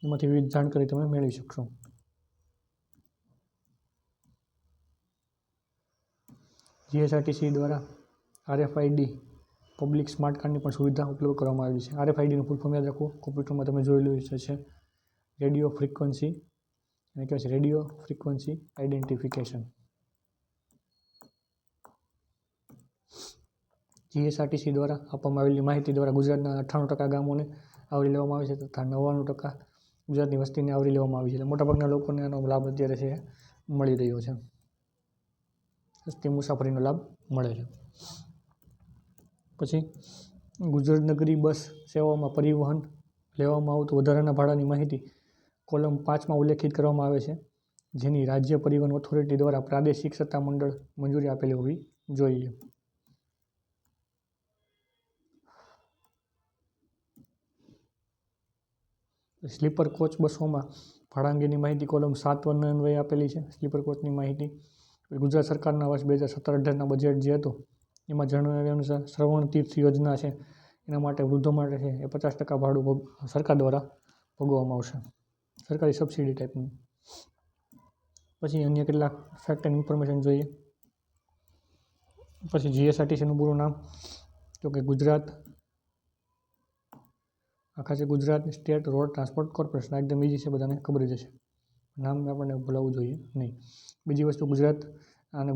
એમાંથી વિવિધ જાણકારી તમે મેળવી શકશો. જીએસઆરટીસી દ્વારા RFID પબ્લિક સ્માર્ટ કાર્ડની પણ સુવિધા ઉપલબ્ધ કરવામાં આવી છે. RFIDનું ફૂલ ફોર્મ યાદ રાખો, કોમ્પ્યુટરમાં તમે જોયેલું છે. રેડિયો ફ્રીક્વન્સી અને કહેવાય છે રેડિયો ફ્રીક્વન્સી આઇડેન્ટિફિકેશન. જીએસઆરટીસી દ્વારા આપવામાં આવેલી માહિતી દ્વારા ગુજરાતના 98% ગામોને આવરી લેવામાં આવે છે તથા 99% ગુજરાતની વસ્તીને આવરી લેવામાં આવી છે. એટલે મોટાભાગના લોકોને આનો લાભ અત્યારે છે મળી રહ્યો છે. સસ્તી મુસાફરીનો લાભ મળે છે. પછી ગુજરાતનગરી બસ સેવાઓમાં પરિવહન લેવામાં આવતું વધારાના ભાડાની માહિતી કોલમ 5માં ઉલ્લેખિત કરવામાં આવે છે, જેની રાજ્ય પરિવહન ઓથોરિટી દ્વારા પ્રાદેશિક સત્તામંડળ મંજૂરી આપેલી હોવી જોઈએ. સ્લીપર કોચ બસોમાં ભાડા અંગેની માહિતી કોલમ 7 અન્વયે આપેલી છે. સ્લીપર કોચની માહિતી ગુજરાત સરકારના વર્ષ 2017-18ના બજેટ જે હતું એમાં જણાવ્યા અનુસાર શ્રવણ તીર્થ યોજના છે એના માટે વૃદ્ધો માટે છે એ 50% ભાડું સરકાર દ્વારા ભોગવવામાં આવશે, સરકારી સબસિડી ટાઈપનું. પછી અન્ય કેટલાક ફેક્ટ એન્ડ ઇન્ફોર્મેશન જોઈએ. પછી જીએસઆરટીસીનું પૂરું નામ તો કે Gujarat state road transport corporation. એકદમ ઇઝી છે, બધાને ખબર જ હશે. નામ આપણને ભૂલાવવું જોઈએ નહીં. બીજી વસ્તુ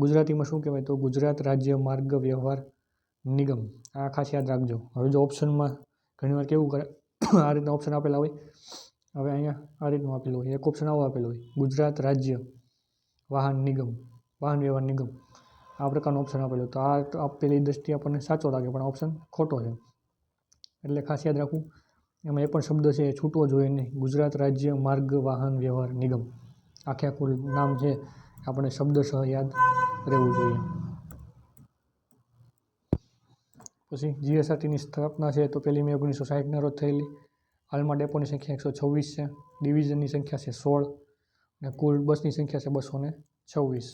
ગુજરાતીમાં શું કહેવાય તો ગુજરાત રાજ્ય માર્ગ વ્યવહાર નિગમ. આ ખાસ યાદ રાખજો. હવે જો ઓપ્શનમાં ઘણીવાર કેવું કરે આ રીતના ઓપ્શન આપેલા હોય, હવે અહીંયા આ રીતનું આપેલું હોય, એક ઓપ્શન આવો આપેલો હોય ગુજરાત રાજ્ય વાહન વ્યવહાર નિગમ, આ પ્રકારનો ઓપ્શન આપેલો. તો આ આપેલી દ્રષ્ટિએ આપણને સાચો લાગે પણ ઓપ્શન ખોટો છે, એટલે ખાસ યાદ રાખવું. એમાં એ પણ શબ્દ છે એ છૂટવો જોઈએ નહીં. ગુજરાત રાજ્ય માર્ગ વાહન વ્યવહાર નિગમ આખે આખું નામ છે, આપણે શબ્દશઃ યાદ રહેવું જોઈએ. પછી જીએસઆરટીની સ્થાપના છે તો 1 મે 1960ના રોજ થયેલી. હાલમાં ડેપોની સંખ્યા 126 છે, ડિવિઝનની સંખ્યા છે 16 અને કુલ બસની સંખ્યા છે 226.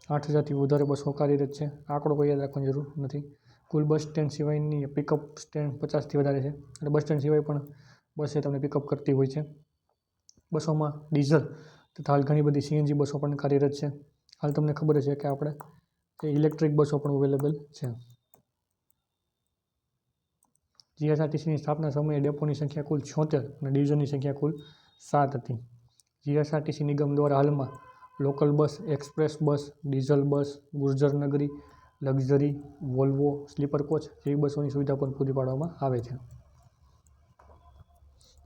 8000થી વધારે બસો કાર્યરત છે. આંકડો કોઈ યાદ રાખવાની જરૂર નથી. કુલ બસ સ્ટેન્ડ સિવાયની પિકઅપ સ્ટેન્ડ 50થી વધારે છે. એટલે બસ સ્ટેન્ડ સિવાય પણ બસ એ તમને પિકઅપ કરતી હોય છે. બસોમાં ડીઝલ તથા હાલ ઘણી બધી સીએનજી બસો પણ કાર્યરત છે. હાલ તમને ખબર છે કે આપણે ઇલેક્ટ્રિક બસો પણ અવેલેબલ છે. જીએસઆરટીસીની સ્થાપના સમયે ડેપોની સંખ્યા કુલ 76 અને ડિવિઝનની સંખ્યા કુલ 7 હતી. જીએસઆરટીસી નિગમ દ્વારા હાલમાં local bus, express bus, diesel bus, Gurjarnagari, luxury, Volvo, sleeper coach જેવી બસોની સુવિધા પણ પૂરી પાડવામાં આવે છે.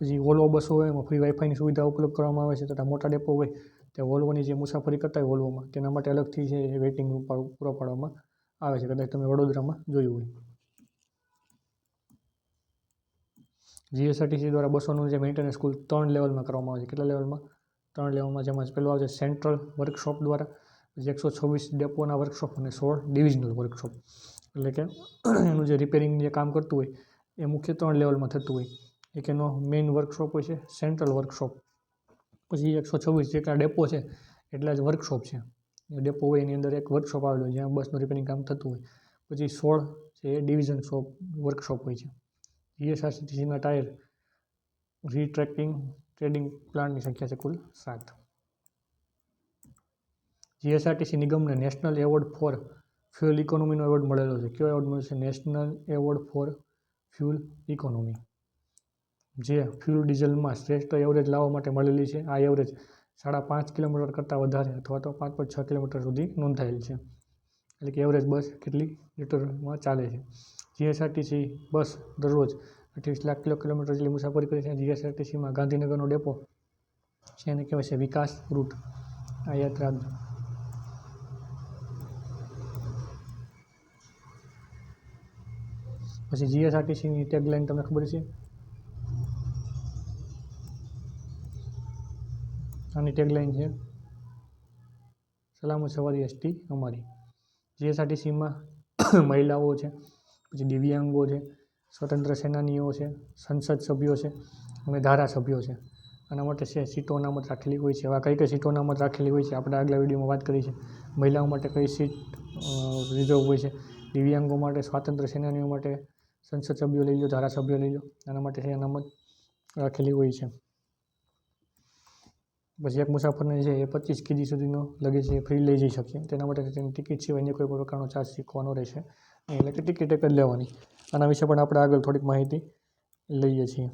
પછી વોલ્વો બસો હોય એમાં ફ્રી વાઈફાઈની સુવિધા ઉપલબ્ધ કરવામાં આવે છે તથા મોટા ડેપો હોય તે વોલ્વોની જે મુસાફરી કરતા હોય વોલ્વોમાં તેના માટે અલગથી છે એ વેઇટિંગ રૂમ પૂરો પાડવામાં આવે છે. કદાચ તમે વડોદરામાં જોયું હોય. જીએસઆરટીસી દ્વારા બસોનું જે મેન્ટેનન્સ કુલ 3 લેવલમાં કરવામાં આવે છે. કેટલા લેવલમાં? 3 લેવલમાં, જેમાં પહેલું આવે છે સેન્ટ્રલ વર્કશોપ દ્વારા, પછી 126 ડેપોના વર્કશોપ અને 16 ડિવિઝનલ વર્કશોપ. એટલે કે એનું જે રિપેરિંગ જે કામ કરતું હોય એ મુખ્ય 3 લેવલમાં થતું હોય. એક એનો મેઇન વર્કશોપ હોય છે, સેન્ટ્રલ વર્કશોપ. પછી 126 જેટલા ડેપો છે એટલા જ વર્કશોપ છે. ડેપો હોય એની અંદર એક વર્કશોપ આવેલો હોય જ્યાં બસનું રિપેરિંગ કામ થતું હોય. પછી 16 છે એ ડિવિઝન વર્કશોપ હોય છે. જીએસઆરટીસીના ટાયર ટ્રેડિંગ પ્લાન્ટની સંખ્યા છે કુલ 7. જીએસઆરટીસી નિગમને નેશનલ એવોર્ડ ફોર ફ્યુઅલ ઇકોનોમીનો એવોર્ડ મળેલો છે. કયો એવોર્ડ મળ્યો છે? National award for fuel economy, જે ફ્યુઅલ ડીઝલમાં શ્રેષ્ઠ એવરેજ લાવવા માટે મળેલી છે. આ એવરેજ 5.5 કિલોમીટર કરતાં વધારે અથવા તો 5.6 કિલોમીટર સુધી નોંધાયેલ છે. એટલે કે એવરેજ બસ કેટલી લીટરમાં ચાલે છે. જીએસઆરટીસી બસ દરરોજ 28 લાખ કિલોમીટર જેટલી મુસાફરી કરે છે. જીએસઆરટીસીમાં ગાંધીનગરનો ડેપો છે એને કહેવાય છે વિકાસ રૂટ. આ યાદ રાખજો. પછી જીએસઆરટીસીની ટેગલાઇન તમને ખબર છે? આની ટેગલાઇન છે સલામત સવારી એસટી અમારી. જીએસઆરટીસીમાં મહિલાઓ છે, પછી દિવ્યાંગો છે, સ્વતંત્ર સેનાનીઓ છે, સંસદ સભ્યો છે અને ધારાસભ્યો છે. આના માટે સીટો અનામત રાખેલી હોય છે. આવા કઈ કઈ સીટો અનામત રાખેલી હોય છે આપણે આગલા વિડીયોમાં વાત કરી છે. મહિલાઓ માટે કઈ સીટ રિઝર્વ હોય છે, દિવ્યાંગો માટે, સ્વાતંત્ર્ય સેનાનીઓ માટે, સંસદ સભ્યો લઈ લો, ધારાસભ્યો લઈ લો, આના માટે અનામત રાખેલી હોય છે. પછી એક મુસાફરને છે એ 25 kg સુધીનો લગેજ છે ફ્રી લઈ જઈ શકીએ. તેના માટે તેની ટિકિટ સિવાય અન્ય કોઈ પ્રકારનો ચાર્જ ચૂકવવાનો રહેશે એટલે કે ટિકિટ એક જ લેવાની. આના વિશે પણ આપણે આગળ થોડીક માહિતી લઈએ છીએ.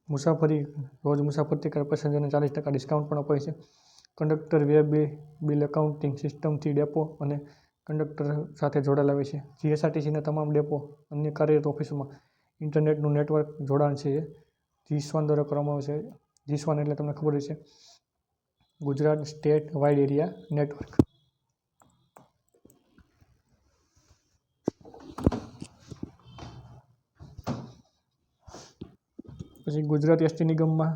મુસાફરી રોજ મુસાફરી કરતા પેસેન્જરને 40% ડિસ્કાઉન્ટ પણ અપાય છે. કંડક્ટર વેબ બિલ એકાઉન્ટિંગ સિસ્ટમથી ડેપો અને કંડક્ટર સાથે જોડાયેલા હોય છે. જીએસઆરટીસીના તમામ ડેપો અન્ય કાર્યરત ઓફિસોમાં ઇન્ટરનેટનું નેટવર્ક જોડાણ છે એ જીસ્વાન દ્વારા કરવામાં આવે છે. જીસ્વાન એટલે તમને ખબર હશે, Gujarat state wide area network. પછી ગુજરાત એસટી નિગમમાં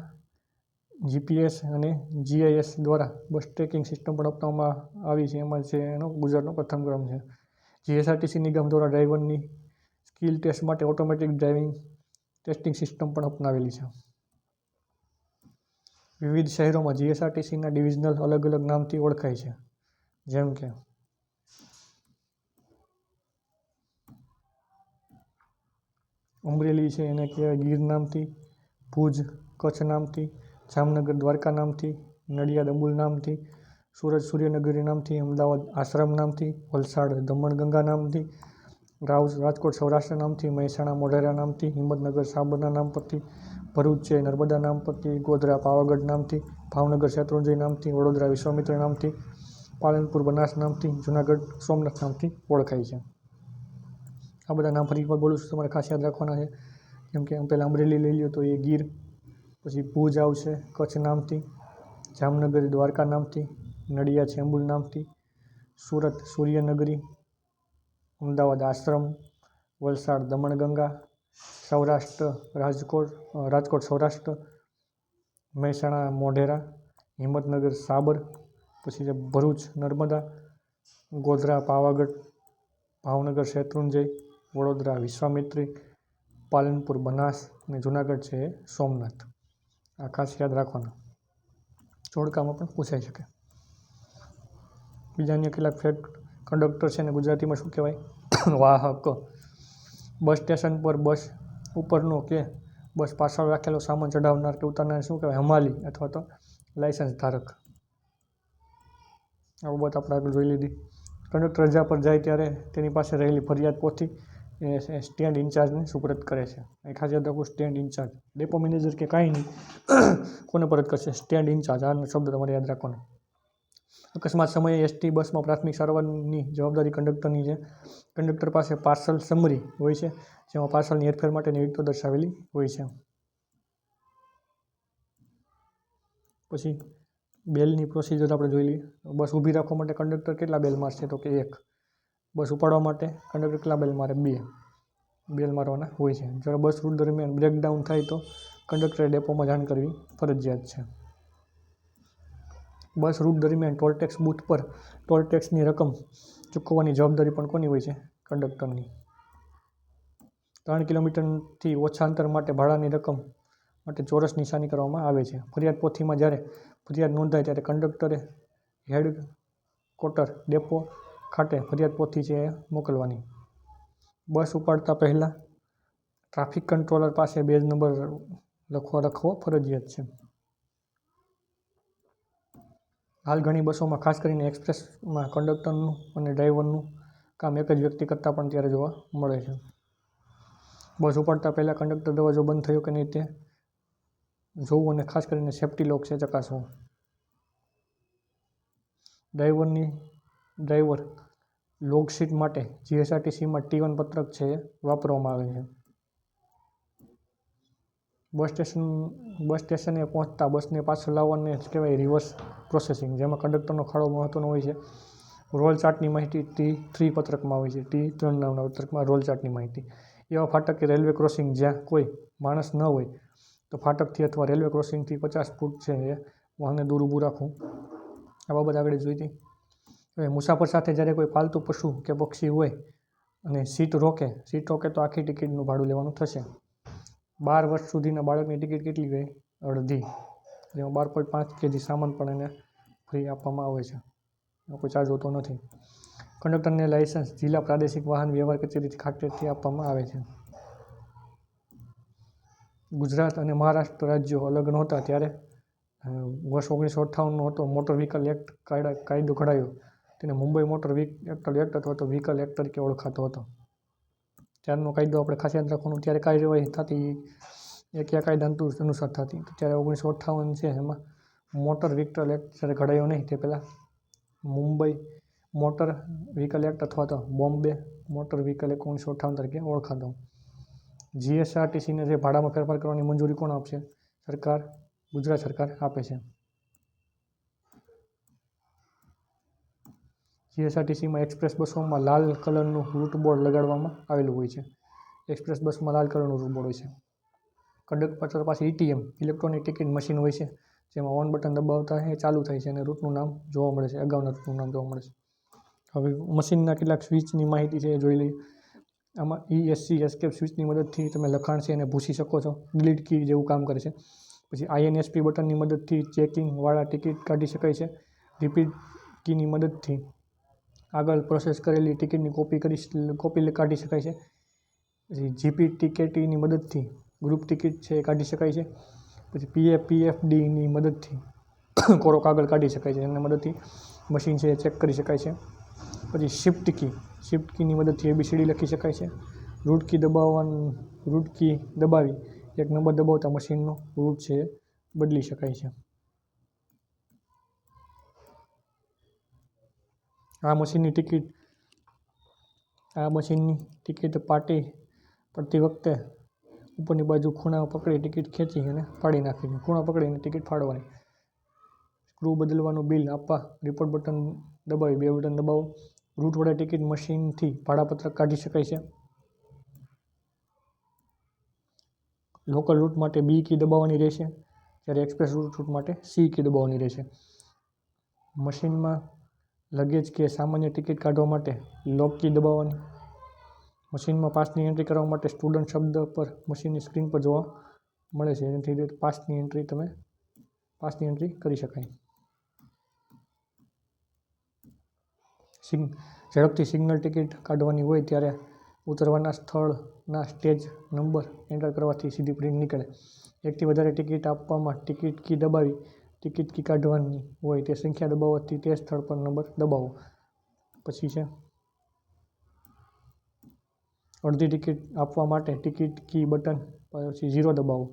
જીપીએસ અને જીઆઈએસ દ્વારા બસ ટ્રેકિંગ સિસ્ટમ પણ અપનાવવામાં આવી છે. એમાં છે એનો ગુજરાતનો પ્રથમ ક્રમ છે. જીએસઆરટીસી નિગમ દ્વારા ડ્રાઈવરની સ્કિલ ટેસ્ટ માટે ઓટોમેટિક ડ્રાઇવિંગ ટેસ્ટિંગ સિસ્ટમ પણ અપનાવેલી છે. વિવિધ શહેરોમાં જીએસઆરટીસીના ડિવિઝનલ અલગ અલગ નામથી ઓળખાય છે. જેમ કે અમરેલી છે એને કહેવાય ગીર નામથી, ભુજ કચ્છ નામથી, જામનગર દ્વારકા નામથી, નડિયાદ અમૂલ નામથી, સુરત સૂર્યનગરી નામથી, અમદાવાદ આશ્રમ નામથી, વલસાડ દમણગંગા નામથી, રાજકોટ સૌરાષ્ટ્ર નામથી, મહેસાણા મોઢેરા નામથી, હિંમતનગર સાબરના નામ પરથી, ભરૂચ છે નર્મદા નામ પરથી, ગોધરા પાવાગઢ નામથી, ભાવનગર શેત્રુંજય નામથી, વડોદરા વિશ્વામિત્ર નામથી, પાલનપુર બનાસ નામથી, જૂનાગઢ સોમનાથ નામથી ઓળખાય છે. આ બધા નામ ફરી એકવાર બોલું છું, તમારે ખાસ યાદ રાખવાના છે. જેમ કે પહેલાં અમરેલી લઈ લો તો એ ગીર, પછી ભુજ આવશે કચ્છ નામથી, જામનગર દ્વારકા નામથી, નડિયાદ છે અમૂલ નામથી, સુરત સૂર્યનગરી, અમદાવાદ આશ્રમ, વલસાડ દમણગંગા, સૌરાષ્ટ્ર રાજકોટ સૌરાષ્ટ્ર, મહેસાણા મોઢેરા, હિંમતનગર સાબર, પછી છે ભરૂચ નર્મદા, ગોધરા પાવાગઢ, ભાવનગર શેત્રુંજય, વડોદરા વિશ્વામિત્રી, પાલનપુર બનાસ અને જૂનાગઢ છે એ સોમનાથ. આ ખાસ યાદ રાખવાના, જોડકામાં પણ પૂછાઈ શકે. બીજા અન્ય કેટલાક ફેક્ટ. કંડક્ટર છે ને ગુજરાતીમાં શું કહેવાય? વાહક. બસ સ્ટેશન પર બસ ઉપરનો કે બસ પાછળ રાખેલો સામાન ચઢાવનાર કે ઉતારનાર શું કહેવાય? હમાલી અથવા તો લાયસન્સ ધારક. આ બાબત આપણે આગળ જોઈ લીધી. કંડક્ટર રજા પર જાય ત્યારે તેની પાસે રહેલી ફરિયાદ પોથી એ સ્ટેન્ડ ઇન્ચાર્જને સુપરત કરે છે. એ ખાસ યાદ રાખવું, સ્ટેન્ડ ઇન્ચાર્જ. ડેપો મેનેજર કે કાંઈ નહીં, કોને પરત કરશે? Stand in charge. આ શબ્દ તમારે યાદ રાખવાનો. અકસ્માત સમયે એસટી બસમાં પ્રાથમિક સારવારની જવાબદારી કંડક્ટરની છે. કંડક્ટર પાસે પાર્સલ સમરી હોય છે, જેમાં પાર્સલની હેરફેર માટેની વિગતો દર્શાવેલી હોય છે. પછી બેલની પ્રોસિજર આપણે જોઈ લઈએ. બસ ઊભી રાખવા માટે કંડક્ટર કેટલા બેલ મારશે? તો કે 1. બસ ઉપાડવા માટે કંડક્ટર કેટલા બેલ મારે? 2 બેલ મારવાના હોય છે. જ્યારે બસ રૂટ દરમિયાન બ્રેકડાઉન થાય તો કંડક્ટરે ડેપોમાં જાણ કરવી ફરજિયાત છે. બસ રૂટ દરમિયાન ટોલટેક્સ બૂથ પર ટોલટેક્સની રકમ ચૂકવવાની જવાબદારી પણ કોની હોય છે? કંડક્ટરની. 3 કિલોમીટરથી ઓછા અંતર માટે ભાડાની રકમ માટે ચોરસ નિશાની કરવામાં આવે છે. ફરિયાદ પોથીમાં જ્યારે ફરિયાદ નોંધાય ત્યારે કંડક્ટરે હેડ ક્વાર્ટર ડેપો ખાતે ફરિયાદ પોથી છે એ મોકલવાની. બસ ઉપાડતા પહેલાં ટ્રાફિક કંટ્રોલર પાસે બેઝ નંબર લખવો ફરજિયાત છે. હાલ ઘણી બસોમાં ખાસ કરીને એક્સપ્રેસમાં કંડક્ટરનું અને ડ્રાઈવરનું કામ એક જ વ્યક્તિ કરતાં પણ ત્યારે જોવા મળે છે. બસ ઉપાડતા પહેલાં કંડક્ટર દરવાજો બંધ થયો કે નહીં તે જોવું અને ખાસ કરીને સેફ્ટી લોક છે ચકાસવું. ડ્રાઈવર લોગ સીટ માટે જીએસઆરટીસીમાં T1 પત્રક છે એ વાપરવામાં આવે છે. બસ સ્ટેશને પહોંચતા બસને પાછળ લાવવાને કહેવાય રિવર્સ પ્રોસેસિંગ, જેમાં કંડક્ટરનો ફાળો મહત્વનો હોય છે. રોલ ચાર્ટની માહિતી T3 પત્રકમાં હોય છે. T3 નામના પત્રકમાં રોલ ચાર્ટની માહિતી. એવા ફાટક કે રેલવે ક્રોસિંગ જ્યાં કોઈ માણસ ન હોય તો ફાટકથી અથવા રેલવે ક્રોસિંગથી 50 ફૂટ છે એ વાહનને દૂર ઊભું રાખવું. આ બાબત આગળ જોઈ હતી. હવે મુસાફર સાથે જ્યારે કોઈ પાલતુ પશુ કે પક્ષી હોય અને સીટ રોકે તો આખી ટિકિટનું ભાડું લેવાનું થશે. 12 વર્ષ સુધીના બાળકની ટિકિટ કેટલી ગઈ? અડધી. જેમાં 12.5 kg સામાન પણ એને ફ્રી આપવામાં આવે છે. એનો કોઈ ચાર્જ હોતો નથી. કંડક્ટરને લાયસન્સ જિલ્લા પ્રાદેશિક વાહન વ્યવહાર કચેરી ખાતેથી આપવામાં આવે છે. ગુજરાત અને મહારાષ્ટ્ર રાજ્યો અલગ નહોતા ત્યારે વર્ષ 1958નો હતો મોટર વ્હીકલ એક્ટ કાયદો ઘડાયો. તેને મુંબઈ મોટર વ્હીકલ એક્ટ અથવા તો વ્હીકલ એક્ટ તરીકે ઓળખાતો હતો. ત્યારનો કાયદો આપણે ખાસ યાદ રાખવાનું. ત્યારે કાર્યવાહી થતી એ કયા કાયદા અનુસાર થતી? તો ત્યારે 1958 છે એમાં મોટર વ્હીકલ એક્ટ જ્યારે ઘડાયો નહીં તે પહેલાં મુંબઈ મોટર વ્હીકલ એક્ટ અથવા તો બોમ્બે મોટર વ્હીકલ એક્ટ 1958 તરીકે ઓળખાતો. જીએસઆરટીસીને જે ભાડામાં ફેરફાર કરવાની મંજૂરી કોણ આપશે? સરકાર, ગુજરાત સરકાર આપે છે. જીએસઆરટીસીમાં એક્સપ્રેસ બસોમાં લાલ કલરનું રૂટ બોર્ડ લગાડવામાં આવેલું હોય છે. એક્સપ્રેસ બસમાં લાલ કલરનું રૂટ બોર્ડ હોય છે. કંડક્ટર પાસે ETM ઇલેક્ટ્રોનિક ટિકિટ મશીન હોય છે. જેમાં ઓન બટન દબાવતા એ ચાલુ થાય છે અને રૂટનું નામ જોવા મળે છે. અગાઉના રૂટનું નામ જોવા મળે છે. હવે મશીનના કેટલાક સ્વિચની માહિતી છે એ જોઈ લઈએ. આમાં ESC એસ્કેપ સ્વિચની મદદથી તમે લખાણ છે એને ભૂસી શકો છો. ડિલીટ કી જેવું કામ કરે છે. પછી INSP બટનની મદદથી ચેકિંગવાળા ટિકિટ કાઢી શકાય છે. રિપીટ કીની મદદથી આગળ પ્રોસેસ કરેલી ટિકિટની કોપી કાઢી શકાય છે. પછી GPTKTની મદદથી ગ્રુપ ટિકિટ છે એ કાઢી શકાય છે. પછી PFDની મદદથી કોરો કાગળ કાઢી શકાય છે. એના મદદથી મશીન છે એ ચેક કરી શકાય છે. પછી શિફ્ટ કીની મદદથી ABCD લખી શકાય છે. રૂટ કી દબાવી એક નંબર દબાવતા મશીનનો રૂટ છે એ બદલી શકાય છે. આ મશીનની ટિકિટ પડતી વખતે ઉપરની બાજુ ખૂણા પકડી ટિકિટ ખેંચી અને ફાડી નાખવી. ખૂણા પકડીને ટિકિટ ફાડવાની. સ્ક્રૂ બદલવાનું બિલ આપવા રિપોર્ટ બટન દબાવી 2 બટન દબાવો. રૂટ વડે ટિકિટ મશીનથી ભાડાપત્રક કાઢી શકાય છે. લોકલ રૂટ માટે B કી દબાવવાની રહેશે. જ્યારે એક્સપ્રેસ રૂટ માટે C કી દબાવવાની રહેશે. મશીનમાં લગેજ કે સામાન્ય ટિકિટ કાઢવા માટે લોક કી દબાવવાની. મશીનમાં પાસની એન્ટ્રી કરવા માટે સ્ટુડન્ટ શબ્દ પર મશીનની સ્ક્રીન પર જોવા મળે છે. એનાથી પાસની એન્ટ્રી કરી શકાય. ઝડપથી સિગ્નલ ટિકિટ કાઢવાની હોય ત્યારે ઉતરવાના સ્થળના સ્ટેજ નંબર એન્ટર કરવાથી સીધી પ્રિન્ટ નીકળે. એકથી વધારે ટિકિટ આપવામાં ટિકિટ કી દબાવી ટિકિટ કી કાઢવાની હોય તે સંખ્યા દબાવવાથી તે સ્થળ પર નંબર દબાવો. પછી છે અડધી ટિકિટ આપવા માટે ટિકિટ કી બટન પછી 0 દબાવો.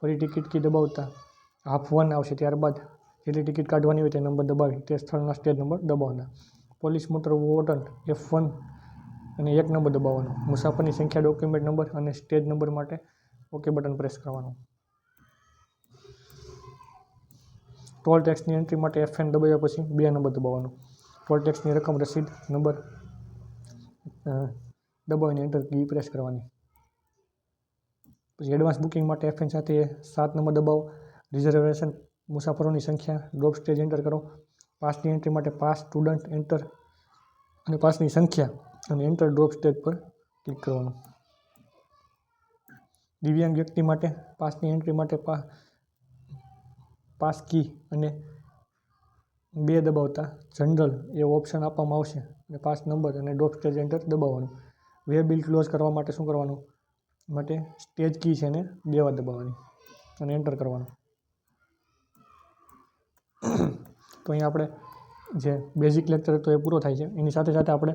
ફરી ટિકિટ કી દબાવતા હાફ 1 આવશે. ત્યારબાદ જેટલી ટિકિટ કાઢવાની હોય તે નંબર દબાવી તે સ્થળના સ્ટેજ નંબર દબાવવાના. પોલીસ મોટર વોર્ડન F1 અને 1 નંબર દબાવવાનો. મુસાફરની સંખ્યા ડોક્યુમેન્ટ નંબર અને સ્ટેજ નંબર માટે ઓકે બટન પ્રેસ કરવાનું. ટોલ ટેક્સની એન્ટ્રી માટે FN દબાવ્યા પછી 2 નંબર દબાવવાનો. ટોલ ટેક્સની રકમ રસીદ નંબર દબાવીને એન્ટર કી પ્રેસ કરવાની. પછી એડવાન્સ બુકિંગ માટે FN સાથે 7 નંબર દબાવો. રિઝર્વેશન મુસાફરોની સંખ્યા ડ્રોપ સ્ટેજ એન્ટર કરો. પાસની એન્ટ્રી માટે પાસ સ્ટુડન્ટ એન્ટર અને પાસની સંખ્યા અને એન્ટર ડ્રોપ સ્ટેજ પર ક્લિક કરવાનું. દિવ્યાંગ વ્યક્તિ માટે પાસની એન્ટ્રી માટે પાસ કી અને 2 દબાવતા જનરલ એવો ઓપ્શન આપવામાં આવશે અને પાસ નંબર અને ડ્રોપ સ્ટેજ એન્ટર દબાવવાનું. વે બિલ ક્લોઝ કરવા માટે શું કરવાનું? માટે સ્ટેજ કી છે ને 2 વાર દબાવવાની અને એન્ટર કરવાનું. તો અહીંયા આપણે જે બેઝિક લેક્ચર હતો એ પૂરો થાય છે. એની સાથે સાથે આપણે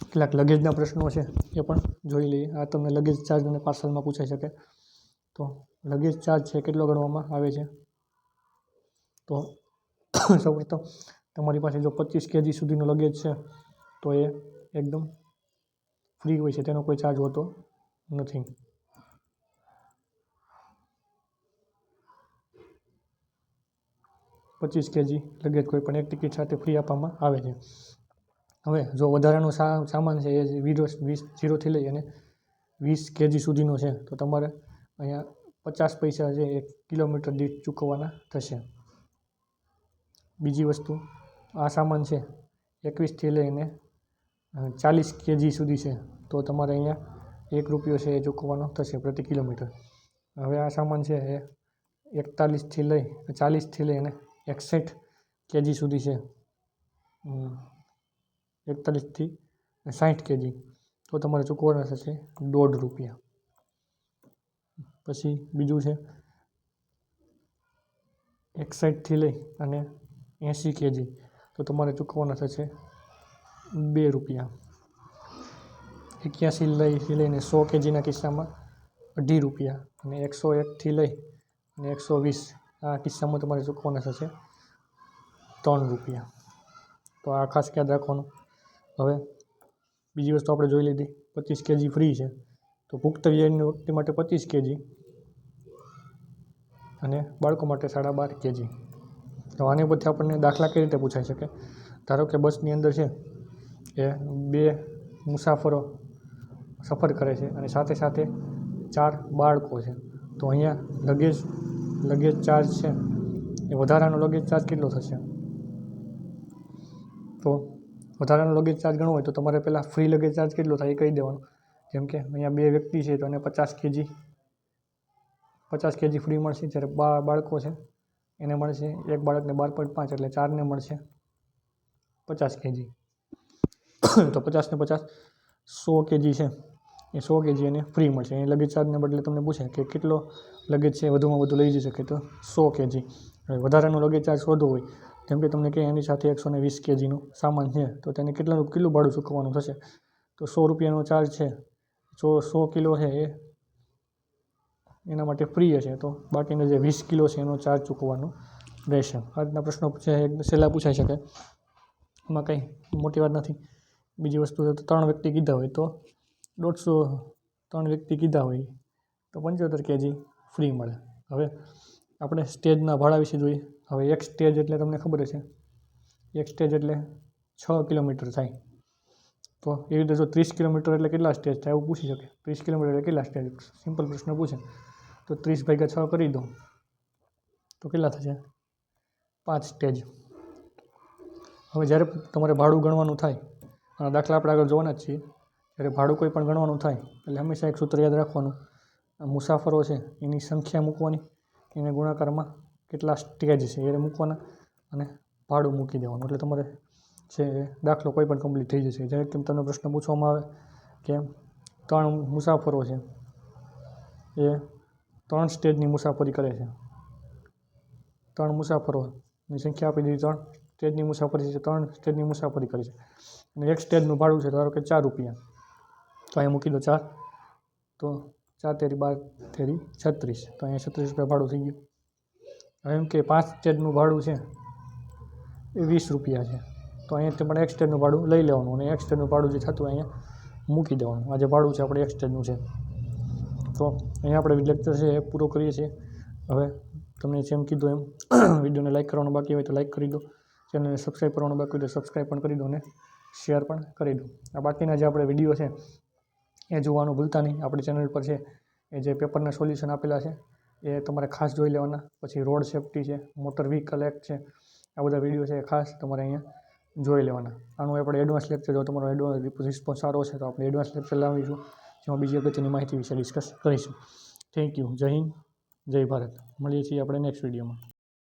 કેટલાક લગેજના પ્રશ્નો છે એ પણ જોઈ લઈએ. આ તમને લગેજ ચાર્જ અને પાર્સલમાં પૂછાઈ શકે. તો લગેજ ચાર્જ છે કેટલો ગણવામાં આવે છે? તો સૌપ્રથમ તમારી પાસે જો 25 kg સુધીનો લગેજ છે તો એ એકદમ ફ્રી હોય છે. તેનો કોઈ ચાર્જ હોતો નથી. $25 kg લગેજ કોઈ પણ એક ટિકિટ સાથે ફ્રી આપવામાં આવે છે. હવે જો વધારાનો સામાન છે એ 0થી લઈ અને 20 kg સુધીનો છે તો તમારે અહીંયા 50 પૈસા છે એ કિલોમીટર દીઠ ચૂકવવાના થશે. બીજી વસ્તુ, આ સામાન છે 21થી લઈને 40 kg સુધી છે તો તમારે અહીંયા ₹1 છે એ ચૂકવવાનો થશે પ્રતિ કિલોમીટર. હવે આ સામાન છે એ 40થી લઈને 61 kg સુધી છે, 41થી 60 kg તો તમારે ચૂકવવાના થશે ₹1.5. પછી બીજું છે 61થી લઈ અને 80 kg તો તમારે ચૂકવવાના થશે ₹2. 81થી લઈને 100 kgના કિસ્સામાં ₹2.5 અને 101થી લઈ અને 120 આ કિસ્સામાં તમારે ચૂકવવાના થશે ₹3. તો આ ખાસ યાદ રાખવાનું. હવે બીજી વસ્તુ આપણે જોઈ લીધી, 25 kg ફ્રી છે તો પુખ્ત વ્યક્તિ માટે 25 kg અને બાળકો માટે 12.5 kg. તો આની પરથી આપણને દાખલા કઈ રીતે પૂછાઈ શકે? ધારો કે બસની અંદર છે એ 2 મુસાફરો સફર કરે છે અને સાથે સાથે 4 બાળકો છે. તો અહીંયા લગેજ ચાર્જ છે એ વધારાનો લગેજ ચાર્જ કેટલો થશે? તો વધારાનો લગેજ ચાર્જ ગણવો હોય તો તમારે પહેલાં ફ્રી લગેજ ચાર્જ કેટલો થાય એ કહી દેવાનો. જેમ કે અહીંયા 2 વ્યક્તિ છે તો એને 50 kg ફ્રી મળશે, જ્યારે બાળકો છે એને મળશે, એક બાળકને 12.5 એટલે 4ને મળશે 50 kg. તો 50 ને 50 100 kg છે એ 100 kg એને ફ્રી મળશે. એ લગેજ ચાર્જને બદલે તમને પૂછે કે કેટલો લગેજ છે વધુમાં વધુ લઈ જઈ શકે તો 100 kg. હવે વધારાનો લગેજ ચાર્જ શોધવો હોય, જેમ કે તમને કે એની સાથે 120 kgનું સામાન છે તો તેને કેટલું ભાડું ચૂકવવાનું થશે? તો ₹100નો ચાર્જ છે, 100 કિલો છે એ એના માટે ફ્રી હશે તો બાકીનો જે 20 કિલો છે એનો ચાર્જ ચૂકવવાનો રહેશે. આ રીતના પ્રશ્નો છે સહેલા પૂછાઈ શકે, એમાં કંઈ મોટી વાત નથી. બીજી વસ્તુ છે તો 3 વ્યક્તિ કીધા હોય તો 3 વ્યક્તિ કીધા હોય તો 75 kg ફ્રી મળે. હવે આપણે સ્ટેજના ભાડા વિશે જોઈએ. હવે એક સ્ટેજ એટલે તમને ખબર છે, એક સ્ટેજ એટલે 6 કિલોમીટર થાય. તો એવી રીતે જો 30 કિલોમીટર એટલે કેટલા સ્ટેજ થાય એવું પૂછી શકે. 30 કિલોમીટર એટલે કેટલા સ્ટેજ? સિમ્પલ પ્રશ્ન પૂછે તો 30/6 કરી દો તો કેટલા થશે? 5 સ્ટેજ. હવે જ્યારે તમારે ભાડું ગણવાનું થાય, અને દાખલા આપણે આગળ જોવાના જ છીએ, જ્યારે ભાડું કોઈ પણ ગણવાનું થાય એટલે હંમેશા એક સૂત્ર યાદ રાખવાનું, મુસાફરો છે એની સંખ્યા મૂકવાની, એને ગુણાકારમાં કેટલા સ્ટેજ છે એ મૂકવાના અને ભાડું મૂકી દેવાનું એટલે તમારે છે દાખલો કોઈ પણ કમ્પ્લીટ થઈ જશે. જ્યારે કે તમને પ્રશ્ન પૂછવામાં આવે કે 3 મુસાફરો છે એ 3 સ્ટેજની મુસાફરી કરે છે, 3 મુસાફરોની સંખ્યા આપી દીધી, 3 સ્ટેજની મુસાફરી છે, 3 સ્ટેજની મુસાફરી કરે છે અને એક સ્ટેજનું ભાડું છે ધારો કે ₹4. તો અહીંયા મૂકી દો 4, તો 4 તેરી 12 તેરી 36, તો અહીંયા ₹36 ભાડું થઈ ગયું. હવે એમ કે 5 સ્ટેજનું ભાડું છે એ ₹20 છે તો અહીંયા તમારે એક સ્ટેજનું ભાડું લઈ લેવાનું અને એક સ્ટેજનું ભાડું જે થતું અહીંયા મૂકી દેવાનું. આ જે ભાડું છે આપણે એક સ્ટેજનું છે. તો અહીંયા આપણે લેક્ચર છે એ પૂરો કરીએ છીએ. હવે તમને જેમ કીધું એમ વિડીયોને લાઇક કરવાનું બાકી હોય તો લાઇક કરી દો, ચેનલને સબસ્ક્રાઈબ કરવાનું બાકી હોય તો સબસ્ક્રાઈબ પણ કરી દો અને શેર પણ કરી દો. આ બાકીના જે આપણે વિડીયો છે એ જોવાનું ભૂલતા નહીં. આપણી ચેનલ પર છે એ જે પેપરના સોલ્યુશન આપેલા છે એ તમારે ખાસ જોઈ લેવાના. પછી રોડ સેફ્ટી છે, મોટર વ્હીકલ એક્ટ છે, આ બધા વિડીયો છે એ ખાસ તમારે અહીંયા જોઈ લેવાના. આનું આપણે એડવાન્સ લેક્ચર, જો તમારો એડવાન્સ રિસ્પોન્સ સારો છે તો આપણે એડવાન્સ લેક્ચર લાવીશું જેમાં બીજી અગત્યની માહિતી વિશે ડિસ્કસ કરીશું. Thank you. જય હિન્દ, જય ભારત. મળીએ છીએ આપણે નેક્સ્ટ વિડીયોમાં.